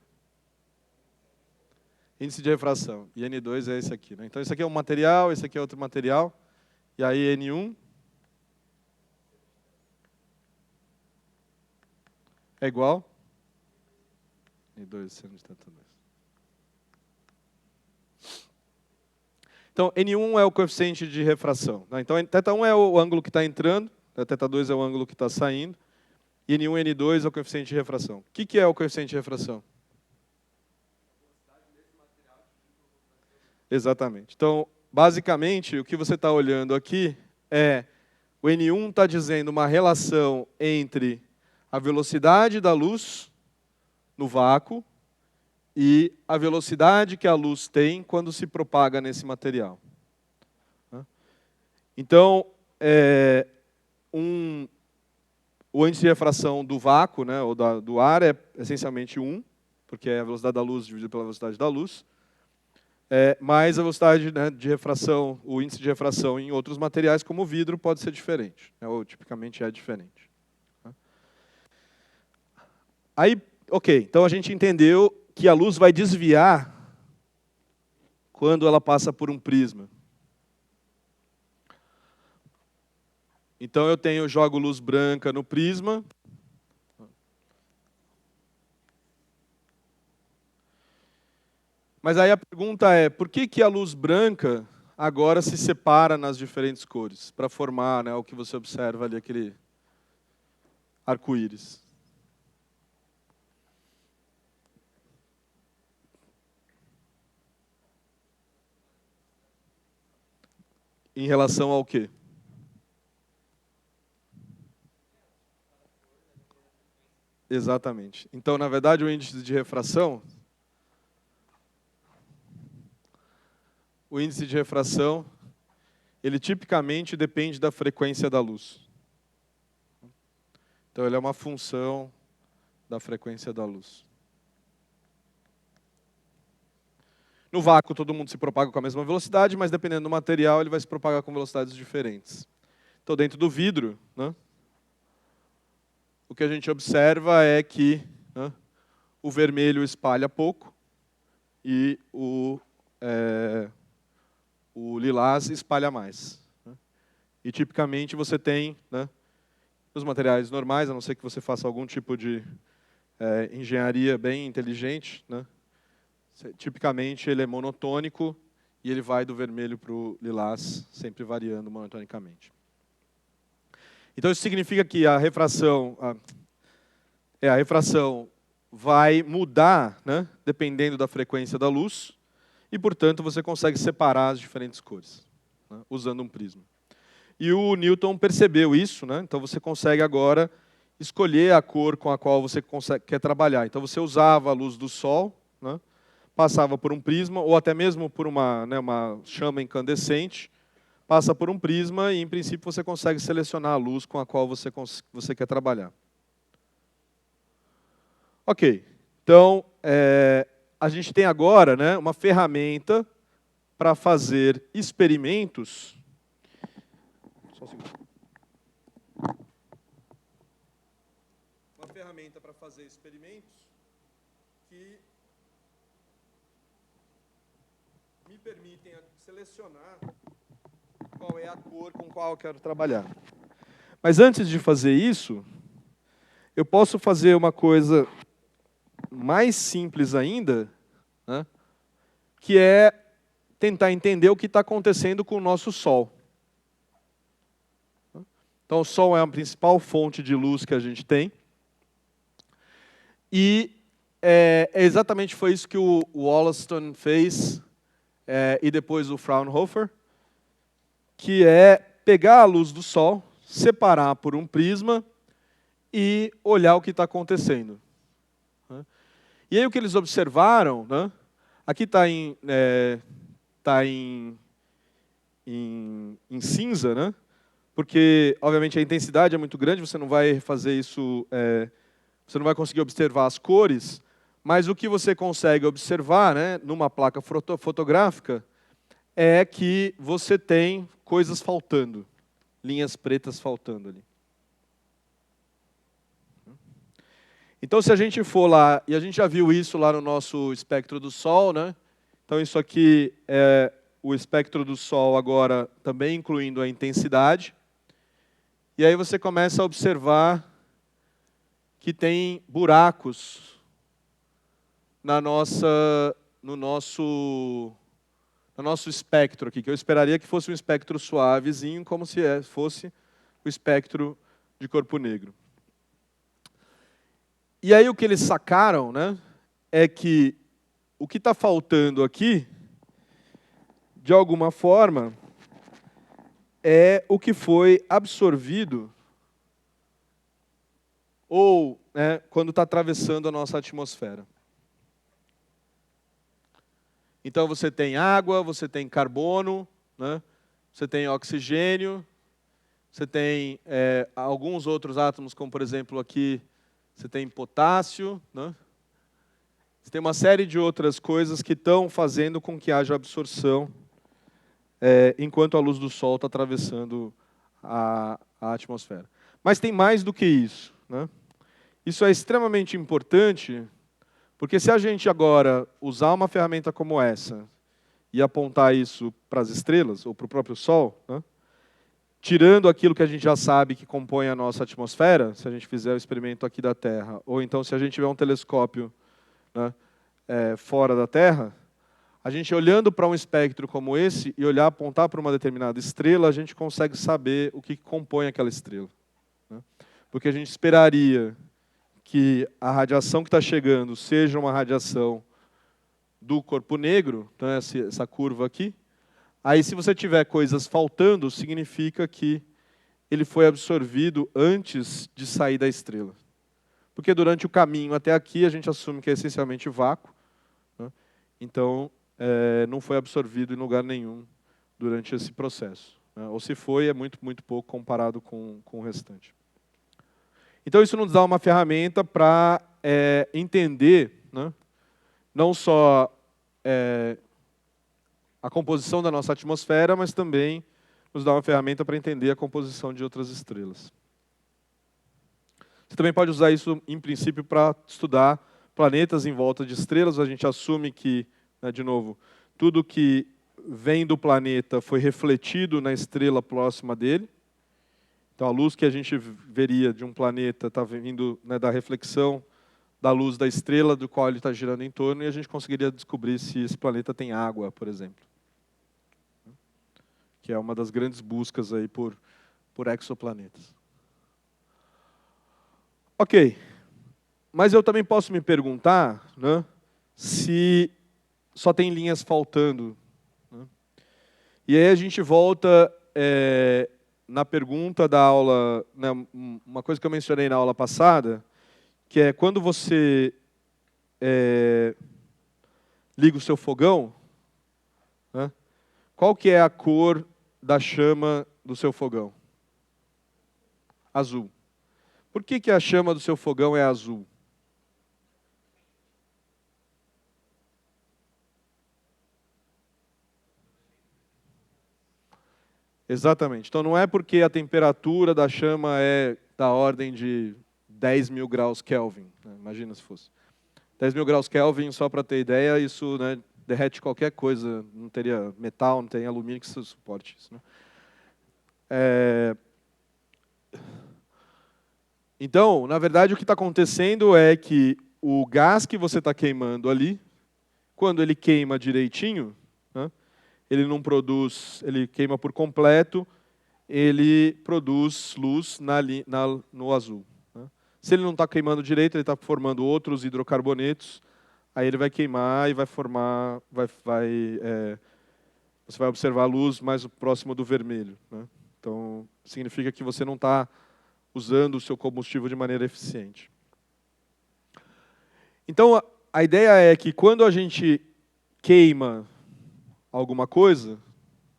Índice de refração. E N2 é esse aqui, né? Então, esse aqui é um material, esse aqui é outro material. E aí, N1 é igual? N2 seno de θ2. Então, N1 é o coeficiente de refração, né? Então, θ1 é o ângulo que está entrando, θ2 é o ângulo que está saindo, e N1 e N2 é o coeficiente de refração. O que é o coeficiente de refração? Exatamente. Então, basicamente, o que você está olhando aqui é o N1 está dizendo uma relação entre a velocidade da luz no vácuo e a velocidade que a luz tem quando se propaga nesse material. Então, o índice de refração do vácuo, né, ou do ar, é essencialmente 1, porque é a velocidade da luz dividida pela velocidade da luz. Mas a velocidade, né, de refração, o índice de refração em outros materiais, como o vidro, pode ser diferente, né, ou tipicamente é diferente. Aí, ok, então a gente entendeu que a luz vai desviar quando ela passa por um prisma. Então eu jogo luz branca no prisma. Mas aí a pergunta é, por que a luz branca agora se separa nas diferentes cores, para formar, né, o que você observa ali, aquele arco-íris? Em relação ao quê? Exatamente. Então, na verdade, o índice de refração, ele tipicamente depende da frequência da luz. Então, ele é uma função da frequência da luz. No vácuo, todo mundo se propaga com a mesma velocidade, mas dependendo do material, ele vai se propagar com velocidades diferentes. Então, dentro do vidro, né, o que a gente observa é que, né, o vermelho espalha pouco e o lilás espalha mais, né? E tipicamente você tem, né, nos materiais normais, a não ser que você faça algum tipo de engenharia bem inteligente, né, Tipicamente, ele é monotônico e ele vai do vermelho para o lilás, sempre variando monotonicamente. Então, isso significa que a refração vai mudar, né, dependendo da frequência da luz, e, portanto, você consegue separar as diferentes cores, né, usando um prisma. E o Newton percebeu isso, né, então você consegue agora escolher a cor com a qual você quer trabalhar. Então, você usava a luz do Sol, né, passava por um prisma, ou até mesmo por uma chama incandescente, passa por um prisma e, em princípio, você consegue selecionar a luz com a qual você quer trabalhar. Ok, então, a gente tem agora, né, uma ferramenta para fazer experimentos. Só um segundo. Uma ferramenta para fazer experimentos que me permitem selecionar qual é a cor com qual eu quero trabalhar. Mas antes de fazer isso, eu posso fazer uma coisa mais simples ainda, né, que é tentar entender o que está acontecendo com o nosso Sol. Então, o Sol é a principal fonte de luz que a gente tem. E exatamente foi isso que o Wollaston fez, e depois o Fraunhofer, que é pegar a luz do Sol, separar por um prisma e olhar o que está acontecendo. E aí o que eles observaram, né, aqui está em cinza, né, porque, obviamente, a intensidade é muito grande, você não vai fazer isso, você não vai conseguir observar as cores, mas o que você consegue observar, né, numa placa fotográfica é que você tem coisas faltando, linhas pretas faltando ali. Então, se a gente for lá, e a gente já viu isso lá no nosso espectro do Sol, né? Então, isso aqui é o espectro do Sol agora também incluindo a intensidade. E aí você começa a observar que tem buracos no nosso espectro aqui, que eu esperaria que fosse um espectro suavezinho, como se fosse o espectro de corpo negro. E aí o que eles sacaram, né, é que o que está faltando aqui, de alguma forma, é o que foi absorvido ou, né, quando está atravessando a nossa atmosfera. Então você tem água, você tem carbono, né, você tem oxigênio, você tem alguns outros átomos, como por exemplo aqui, você tem potássio, né? Você tem uma série de outras coisas que estão fazendo com que haja absorção enquanto a luz do Sol está atravessando a atmosfera. Mas tem mais do que isso, né? Isso é extremamente importante, porque se a gente agora usar uma ferramenta como essa e apontar isso para as estrelas, ou para o próprio Sol, né, tirando aquilo que a gente já sabe que compõe a nossa atmosfera, se a gente fizer o experimento aqui da Terra, ou então se a gente tiver um telescópio, né, fora da Terra, a gente olhando para um espectro como esse e apontar para uma determinada estrela, a gente consegue saber o que compõe aquela estrela, né? Porque a gente esperaria que a radiação que está chegando seja uma radiação do corpo negro, então essa curva aqui. Aí, se você tiver coisas faltando, significa que ele foi absorvido antes de sair da estrela. Porque durante o caminho até aqui, a gente assume que é essencialmente vácuo, né? Então, não foi absorvido em lugar nenhum durante esse processo, né? Ou se foi, é muito, muito pouco comparado com o restante. Então, isso nos dá uma ferramenta para entender, né, não só a composição da nossa atmosfera, mas também nos dá uma ferramenta para entender a composição de outras estrelas. Você também pode usar isso, em princípio, para estudar planetas em volta de estrelas. A gente assume que, né, de novo, tudo que vem do planeta foi refletido na estrela próxima dele. Então, a luz que a gente veria de um planeta está vindo, né, da reflexão da luz da estrela do qual ele está girando em torno, e a gente conseguiria descobrir se esse planeta tem água, por exemplo. Que é uma das grandes buscas aí por exoplanetas. Ok. Mas eu também posso me perguntar, né, se só tem linhas faltando. Né? E aí a gente volta na pergunta da aula, né, uma coisa que eu mencionei na aula passada, que é quando você liga o seu fogão, né, qual que é a cor da chama do seu fogão? Azul. Por que que a chama do seu fogão é azul? Exatamente. Então não é porque a temperatura da chama é da ordem de 10 mil graus Kelvin. Né? Imagina se fosse. 10 mil graus Kelvin, só para ter ideia, isso, né, derrete qualquer coisa. Não teria metal, não tem alumínio que suporte isso. Né? Então, na verdade, o que está acontecendo é que o gás que você está queimando ali, quando ele queima direitinho, né, ele não produz, ele queima por completo, ele produz luz no azul. Né? Se ele não está queimando direito, ele está formando outros hidrocarbonetos, aí ele vai queimar e vai formar, você vai observar a luz mais próximo do vermelho. Né? Então, significa que você não está usando o seu combustível de maneira eficiente. Então, a ideia é que quando a gente queima alguma coisa,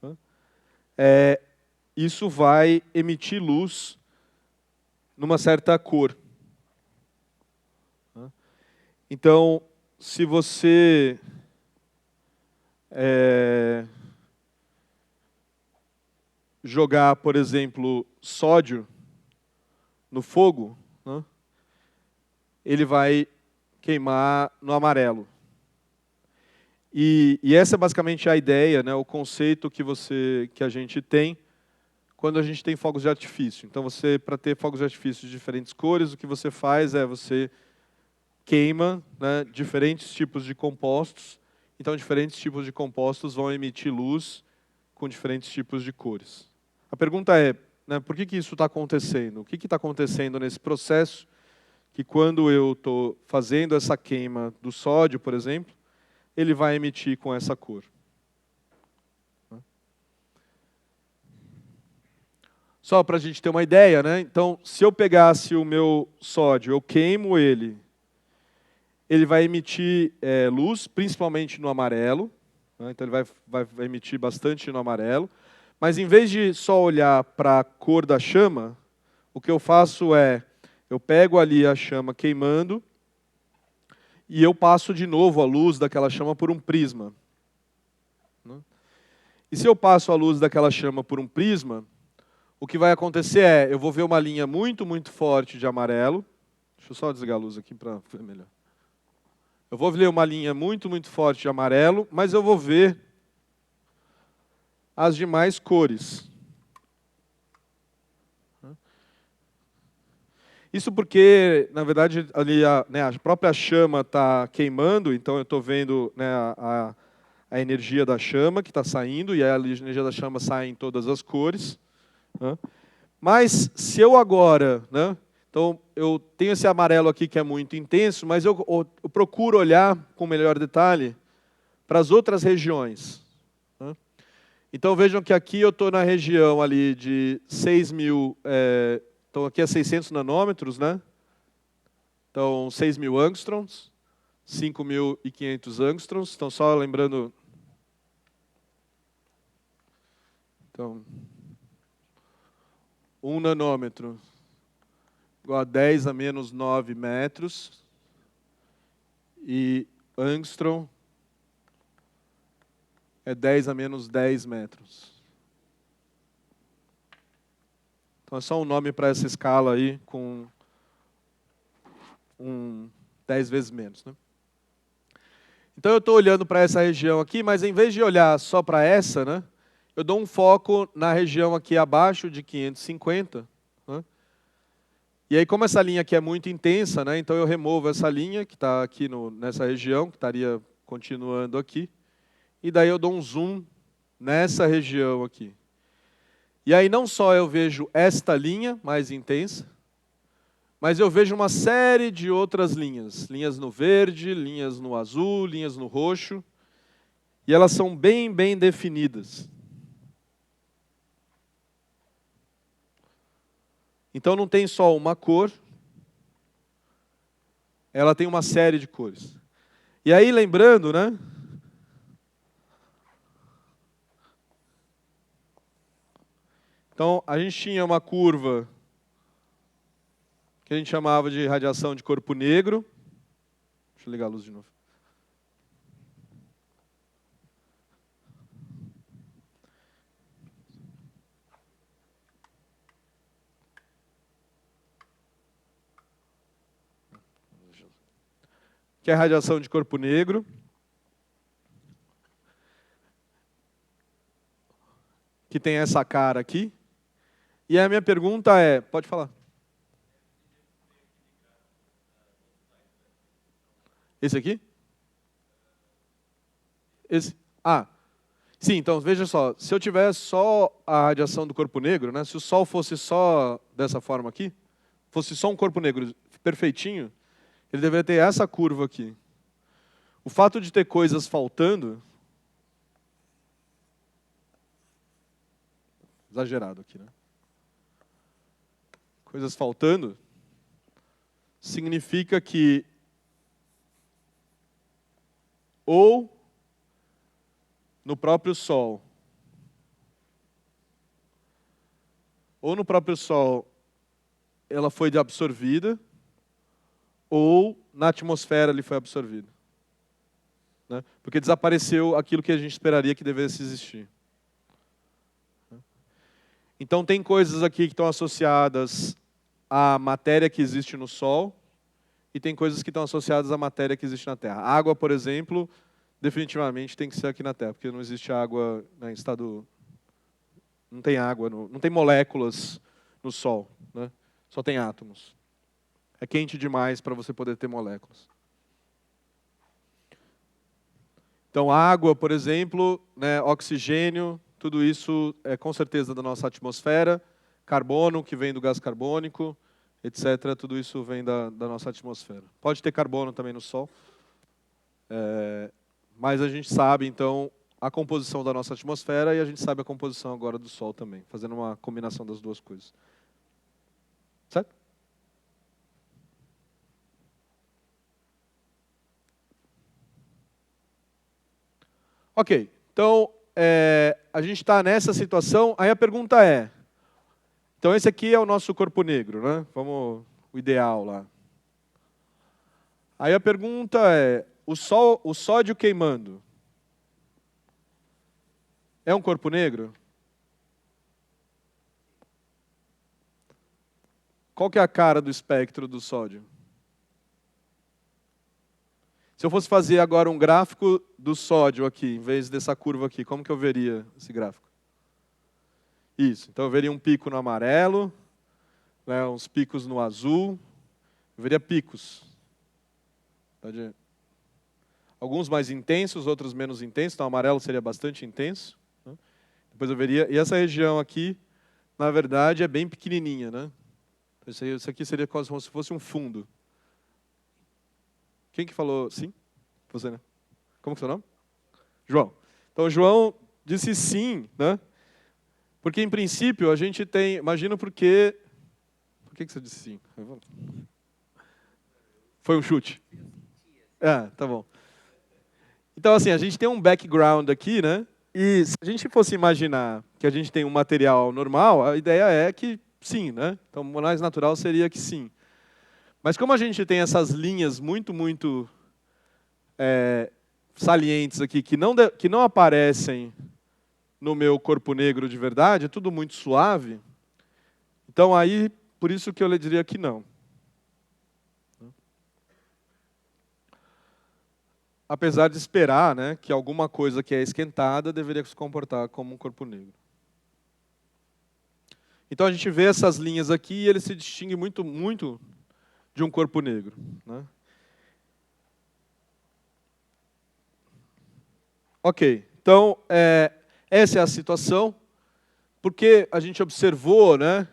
né, isso vai emitir luz numa certa cor. Né? Então, se você jogar, por exemplo, sódio no fogo, né, ele vai queimar no amarelo. E essa é basicamente a ideia, né, o conceito que a gente tem quando a gente tem fogos de artifício. Então, para ter fogos de artifício de diferentes cores, o que você faz é você queima, né, diferentes tipos de compostos. Então, diferentes tipos de compostos vão emitir luz com diferentes tipos de cores. A pergunta é, né, por que isso está acontecendo? O que está acontecendo nesse processo que quando eu estou fazendo essa queima do sódio, por exemplo, ele vai emitir com essa cor? Só para a gente ter uma ideia, né? Então, se eu pegasse o meu sódio, eu queimo ele vai emitir luz, principalmente no amarelo. Né? Então, ele vai emitir bastante no amarelo. Mas, em vez de só olhar para a cor da chama, o que eu faço é, eu pego ali a chama queimando e eu passo de novo a luz daquela chama por um prisma. Né? E se eu passo a luz daquela chama por um prisma, o que vai acontecer é, eu vou ver uma linha muito, muito forte de amarelo. Deixa eu só desligar a luz aqui para ver melhor. Eu vou ver uma linha muito, muito forte de amarelo, mas eu vou ver as demais cores. Isso porque, na verdade, ali a própria chama está queimando, então eu estou vendo, né, a energia da chama que está saindo, e a energia da chama sai em todas as cores. Né? Mas se eu agora, né, então eu tenho esse amarelo aqui que é muito intenso, mas eu procuro olhar com melhor detalhe para as outras regiões. Né? Então vejam que aqui eu estou na região ali de 6.000, então aqui é 600 nanômetros, né? Então 6.000 angstroms, 5.500 angstroms, então só lembrando. Então, 1 nanômetro igual a 10 a menos 9 metros. E angstrom é 10 a menos 10 metros. Então é só um nome para essa escala aí com 10 vezes menos. Né? Então eu estou olhando para essa região aqui, mas em vez de olhar só para essa, né, eu dou um foco na região aqui abaixo de 550. Né? E aí, como essa linha aqui é muito intensa, né, então eu removo essa linha que está aqui nessa região, que estaria continuando aqui, e daí eu dou um zoom nessa região aqui. E aí não só eu vejo esta linha mais intensa, mas eu vejo uma série de outras linhas. Linhas no verde, linhas no azul, linhas no roxo. E elas são bem, bem definidas. Então não tem só uma cor, ela tem uma série de cores. E aí, lembrando, né? Então, a gente tinha uma curva que a gente chamava de radiação de corpo negro. Deixa eu ligar a luz de novo. Que é a radiação de corpo negro. Que tem essa cara aqui. E a minha pergunta é, pode falar. Esse aqui? Esse? Ah, sim, então veja só, se eu tivesse só a radiação do corpo negro, né, se o Sol fosse só dessa forma aqui, fosse só um corpo negro perfeitinho, ele deveria ter essa curva aqui. O fato de ter coisas faltando, exagerado aqui, né? Coisas faltando, significa que ou no próprio Sol, ela foi absorvida, ou na atmosfera ele foi absorvido. Né? Porque desapareceu aquilo que a gente esperaria que devesse existir. Então tem coisas aqui que estão associadas à matéria que existe no Sol, e tem coisas que estão associadas à matéria que existe na Terra. A água, por exemplo, definitivamente tem que ser aqui na Terra, porque não existe água, né, em estado... Não tem água, não tem moléculas no Sol, né? Só tem átomos. É quente demais para você poder ter moléculas. Então, água, por exemplo, né, oxigênio, tudo isso é com certeza da nossa atmosfera, carbono, que vem do gás carbônico, etc. Tudo isso vem da nossa atmosfera. Pode ter carbono também no Sol, mas a gente sabe, então, a composição da nossa atmosfera e a gente sabe a composição agora do Sol também, fazendo uma combinação das duas coisas. Certo? Ok, então, a gente está nessa situação, aí a pergunta é, então esse aqui é o nosso corpo negro, né? Vamos, o ideal lá. Aí a pergunta é, o sódio queimando é um corpo negro? Qual que é a cara do espectro do sódio? Se eu fosse fazer agora um gráfico do sódio aqui, em vez dessa curva aqui, como que eu veria esse gráfico? Isso, então eu veria um pico no amarelo, né, uns picos no azul, eu veria picos. Alguns mais intensos, outros menos intensos, então o amarelo seria bastante intenso. Né? Depois eu veria, e essa região aqui, na verdade, é bem pequenininha, né? Isso aqui seria quase como se fosse um fundo. Quem que falou sim? Você, né? Como que é o seu nome? João. Então, João disse sim, né? Porque, em princípio, a gente tem... Imagina porque... Por que você disse sim? Foi um chute. Ah, tá bom. Então, assim, a gente tem um background aqui, né? E se a gente fosse imaginar que a gente tem um material normal, a ideia é que sim, né? Então, o mais natural seria que sim. Mas como a gente tem essas linhas muito salientes aqui, que não aparecem no meu corpo negro de verdade, é tudo muito suave, então aí, por isso que eu lhe diria que não. Apesar de esperar, né, que alguma coisa que é esquentada deveria se comportar como um corpo negro. Então a gente vê essas linhas aqui e ele se distingue muito, muito de um corpo negro, né? Ok, então essa é a situação, porque a gente observou, né,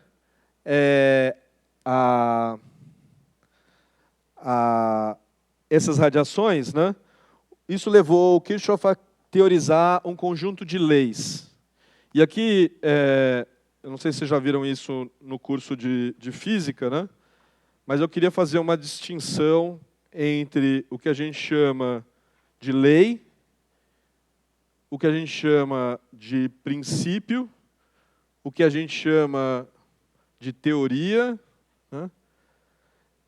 a, essas radiações, né, isso levou o Kirchhoff a teorizar um conjunto de leis. E aqui, eu não sei se vocês já viram isso no curso de física, né, mas eu queria fazer uma distinção entre o que a gente chama de lei, o que a gente chama de princípio, o que a gente chama de teoria, né,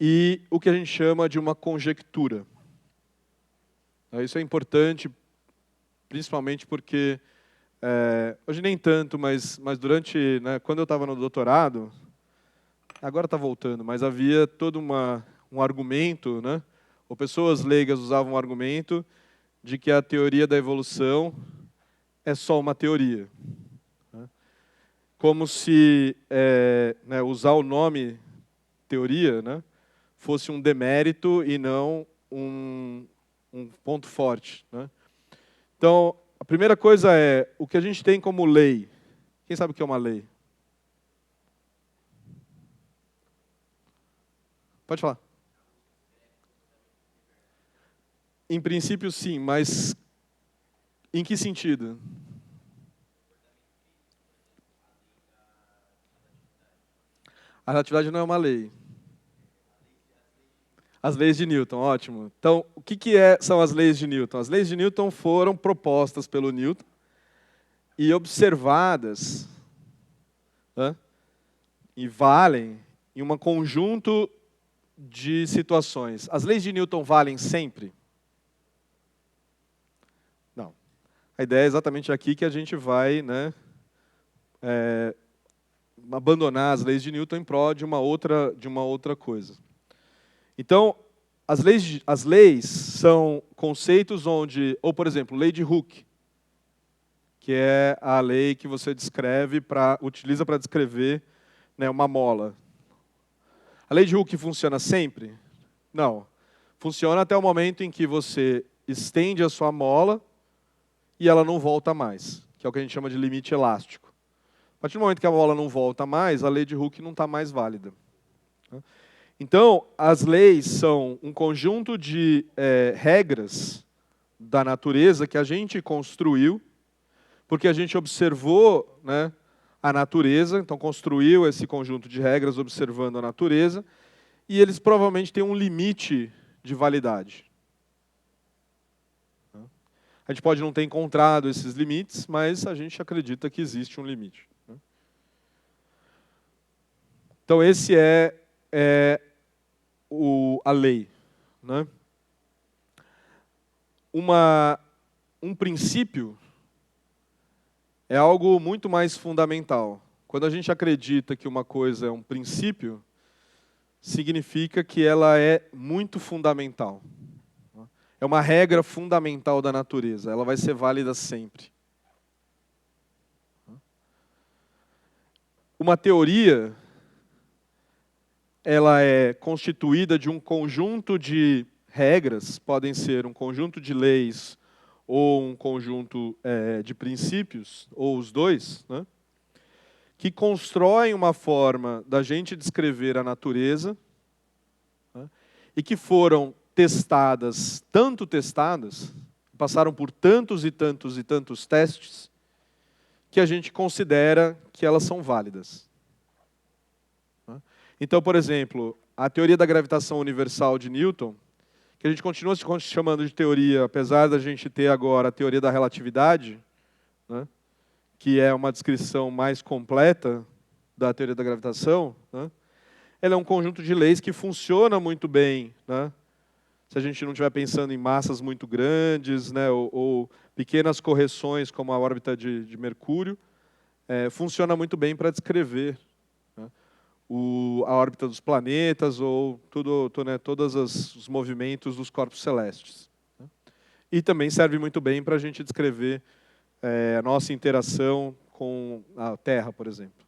e o que a gente chama de uma conjectura. Isso é importante, principalmente porque, hoje nem tanto, mas durante, né, quando eu estava no doutorado, agora está voltando, mas havia todo um argumento, né, ou pessoas leigas usavam um argumento de que a teoria da evolução é só uma teoria, né? Como se né, usar o nome teoria, né, fosse um demérito e não um ponto forte, né? Então, a primeira coisa é o que a gente tem como lei. Quem sabe o que é uma lei? Pode falar. Em princípio, sim, mas em que sentido? A relatividade não é uma lei. As leis de Newton, ótimo. Então, o que são as leis de Newton? As leis de Newton foram propostas pelo Newton e observadas, né, e valem em um conjunto de situações. As leis de Newton valem sempre? Não. A ideia é exatamente aqui que a gente vai, né, abandonar as leis de Newton em prol de uma outra coisa. Então, as leis são conceitos onde, ou por exemplo, lei de Hooke, que é a lei que você utiliza para descrever, né, uma mola. A lei de Hooke funciona sempre? Não. Funciona até o momento em que você estende a sua mola e ela não volta mais, que é o que a gente chama de limite elástico. A partir do momento que a mola não volta mais, a lei de Hooke não está mais válida. Então, as leis são um conjunto de regras da natureza que a gente construiu, porque a gente observou, né, a natureza, então construiu esse conjunto de regras observando a natureza, e eles provavelmente têm um limite de validade. A gente pode não ter encontrado esses limites, mas a gente acredita que existe um limite. Então, esse é a lei, né? Um princípio é algo muito mais fundamental. Quando a gente acredita que uma coisa é um princípio, significa que ela é muito fundamental. É uma regra fundamental da natureza, ela vai ser válida sempre. Uma teoria, ela é constituída de um conjunto de regras, podem ser um conjunto de leis ou um conjunto de princípios, ou os dois, né, que constroem uma forma da gente descrever a natureza, né, e que foram testadas, tanto testadas, passaram por tantos e tantos e tantos testes, que a gente considera que elas são válidas. Então, por exemplo, a teoria da gravitação universal de Newton, que a gente continua se chamando de teoria, apesar da gente ter agora a teoria da relatividade, né, que é uma descrição mais completa da teoria da gravitação, né, ela é um conjunto de leis que funciona muito bem, né, se a gente não estiver pensando em massas muito grandes, né, ou pequenas correções como a órbita de Mercúrio, funciona muito bem para descrever, né, a órbita dos planetas ou todos os movimentos dos corpos celestes. Né. E também serve muito bem para a gente descrever a nossa interação com a Terra, por exemplo.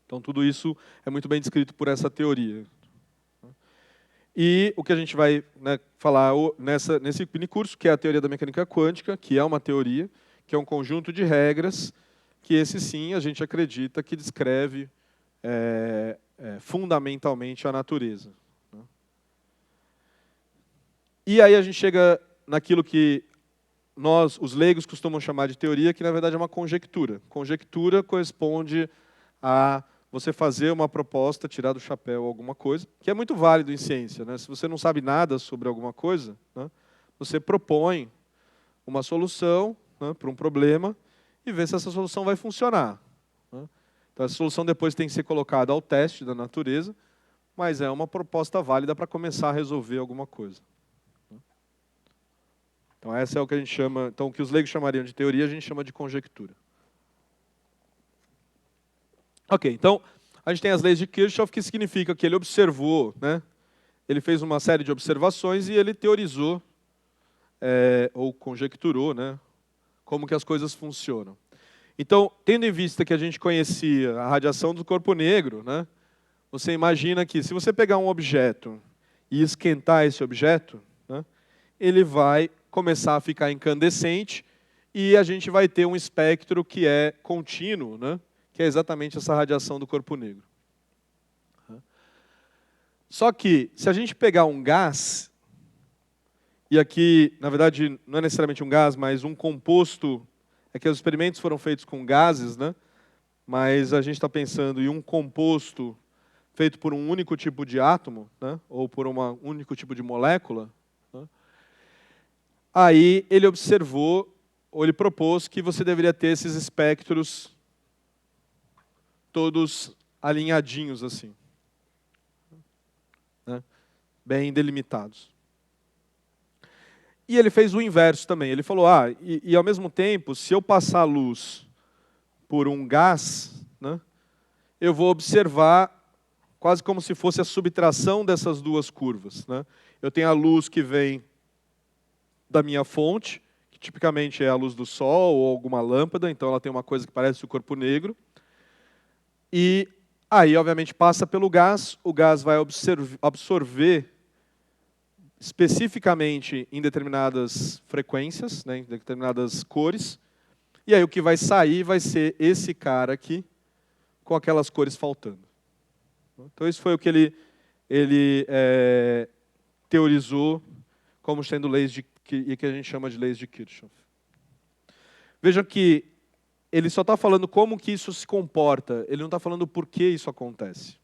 Então, tudo isso é muito bem descrito por essa teoria. E o que a gente vai, né, falar nesse minicurso, que é a teoria da mecânica quântica, que é uma teoria, que é um conjunto de regras, que esse sim a gente acredita que descreve fundamentalmente a natureza. Né? E aí a gente chega naquilo que nós, os leigos, costumam chamar de teoria, que na verdade é uma conjectura. Conjectura corresponde a você fazer uma proposta, tirar do chapéu alguma coisa, que é muito válido em ciência. Né? Se você não sabe nada sobre alguma coisa, né, você propõe uma solução, né, para um problema e vê se essa solução vai funcionar. Né? Então, essa solução depois tem que ser colocada ao teste da natureza, mas é uma proposta válida para começar a resolver alguma coisa. Então, essa é o que a gente chama, então, o que os leigos chamariam de teoria, a gente chama de conjectura. Ok, então, a gente tem as leis de Kirchhoff, que significa que ele observou, né? Ele fez uma série de observações e ele teorizou, ou conjecturou, né? Como que as coisas funcionam. Então, tendo em vista que a gente conhecia a radiação do corpo negro, né? Você imagina que se você pegar um objeto e esquentar esse objeto, né? Ele vai começar a ficar incandescente e a gente vai ter um espectro que é contínuo, né? Que é exatamente essa radiação do corpo negro. Só que, se a gente pegar um gás, e aqui, na verdade, não é necessariamente um gás, mas um composto, é que os experimentos foram feitos com gases, né? Mas a gente está pensando em um composto feito por um único tipo de átomo, né? Ou por um único tipo de molécula. Né? Aí ele observou, ou ele propôs que você deveria ter esses espectros todos alinhadinhos assim, né? Bem delimitados. E ele fez o inverso também. Ele falou, e ao mesmo tempo, se eu passar luz por um gás, né, eu vou observar quase como se fosse a subtração dessas duas curvas. Né? Eu tenho a luz que vem da minha fonte, que tipicamente é a luz do sol ou alguma lâmpada, então ela tem uma coisa que parece o corpo negro. E aí, obviamente, passa pelo gás, o gás vai absorver especificamente em determinadas frequências, né, em determinadas cores, e aí o que vai sair vai ser esse cara aqui, com aquelas cores faltando. Então, isso foi o que ele teorizou como sendo leis e que a gente chama de leis de Kirchhoff. Vejam que ele só está falando como que isso se comporta, ele não está falando por que isso acontece.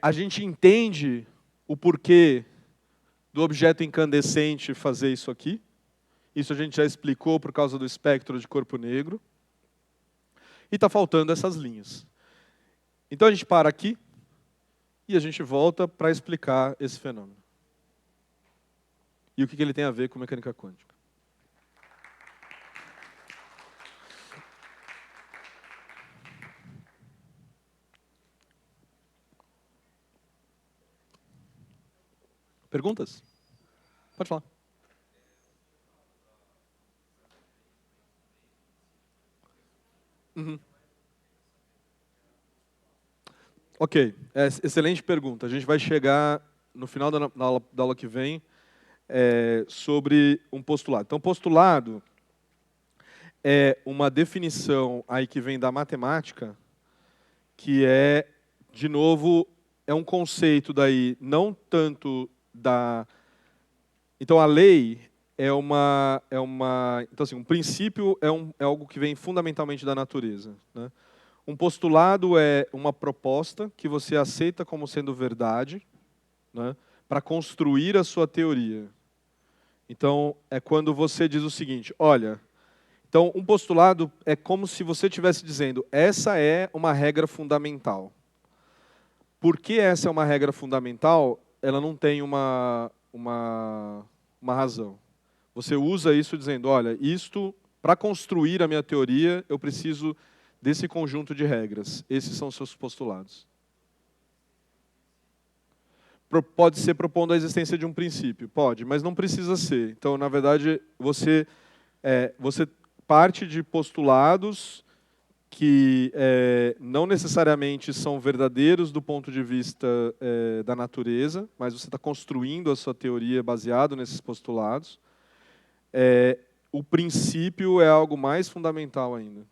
A gente entende o porquê do objeto incandescente fazer isso aqui. Isso a gente já explicou por causa do espectro de corpo negro. E está faltando essas linhas. Então a gente para aqui e a gente volta para explicar esse fenômeno. E o que ele tem a ver com mecânica quântica. Perguntas? Pode falar. Uhum. Ok, excelente pergunta. A gente vai chegar no final da aula que vem sobre um postulado. Então, postulado é uma definição aí que vem da matemática, que é, de novo, é um conceito daí não tanto da... Então, a lei então, assim, um princípio é algo que vem fundamentalmente da natureza. Né? Um postulado é uma proposta que você aceita como sendo verdade, né, para construir a sua teoria. Então, é quando você diz o seguinte, olha, então um postulado é como se você estivesse dizendo, essa é uma regra fundamental. Por que essa é uma regra fundamental? Ela não tem uma razão. Você usa isso dizendo, olha, para construir a minha teoria, eu preciso desse conjunto de regras. Esses são os seus postulados. Pode ser propondo a existência de um princípio? Pode, mas não precisa ser. Então, na verdade, você parte de postulados que não necessariamente são verdadeiros do ponto de vista da natureza, mas você está construindo a sua teoria baseado nesses postulados. O princípio é algo mais fundamental ainda.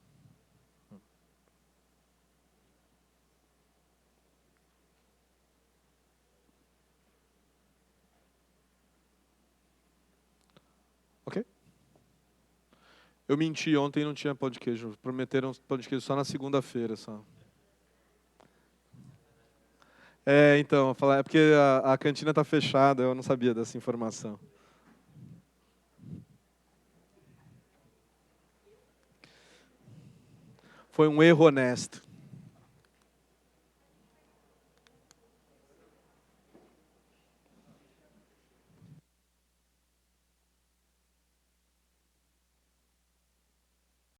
Ok? Eu menti, ontem não tinha pão de queijo. Prometeram pão de queijo só na segunda-feira. Só. Então, é porque a cantina está fechada, eu não sabia dessa informação. Foi um erro honesto.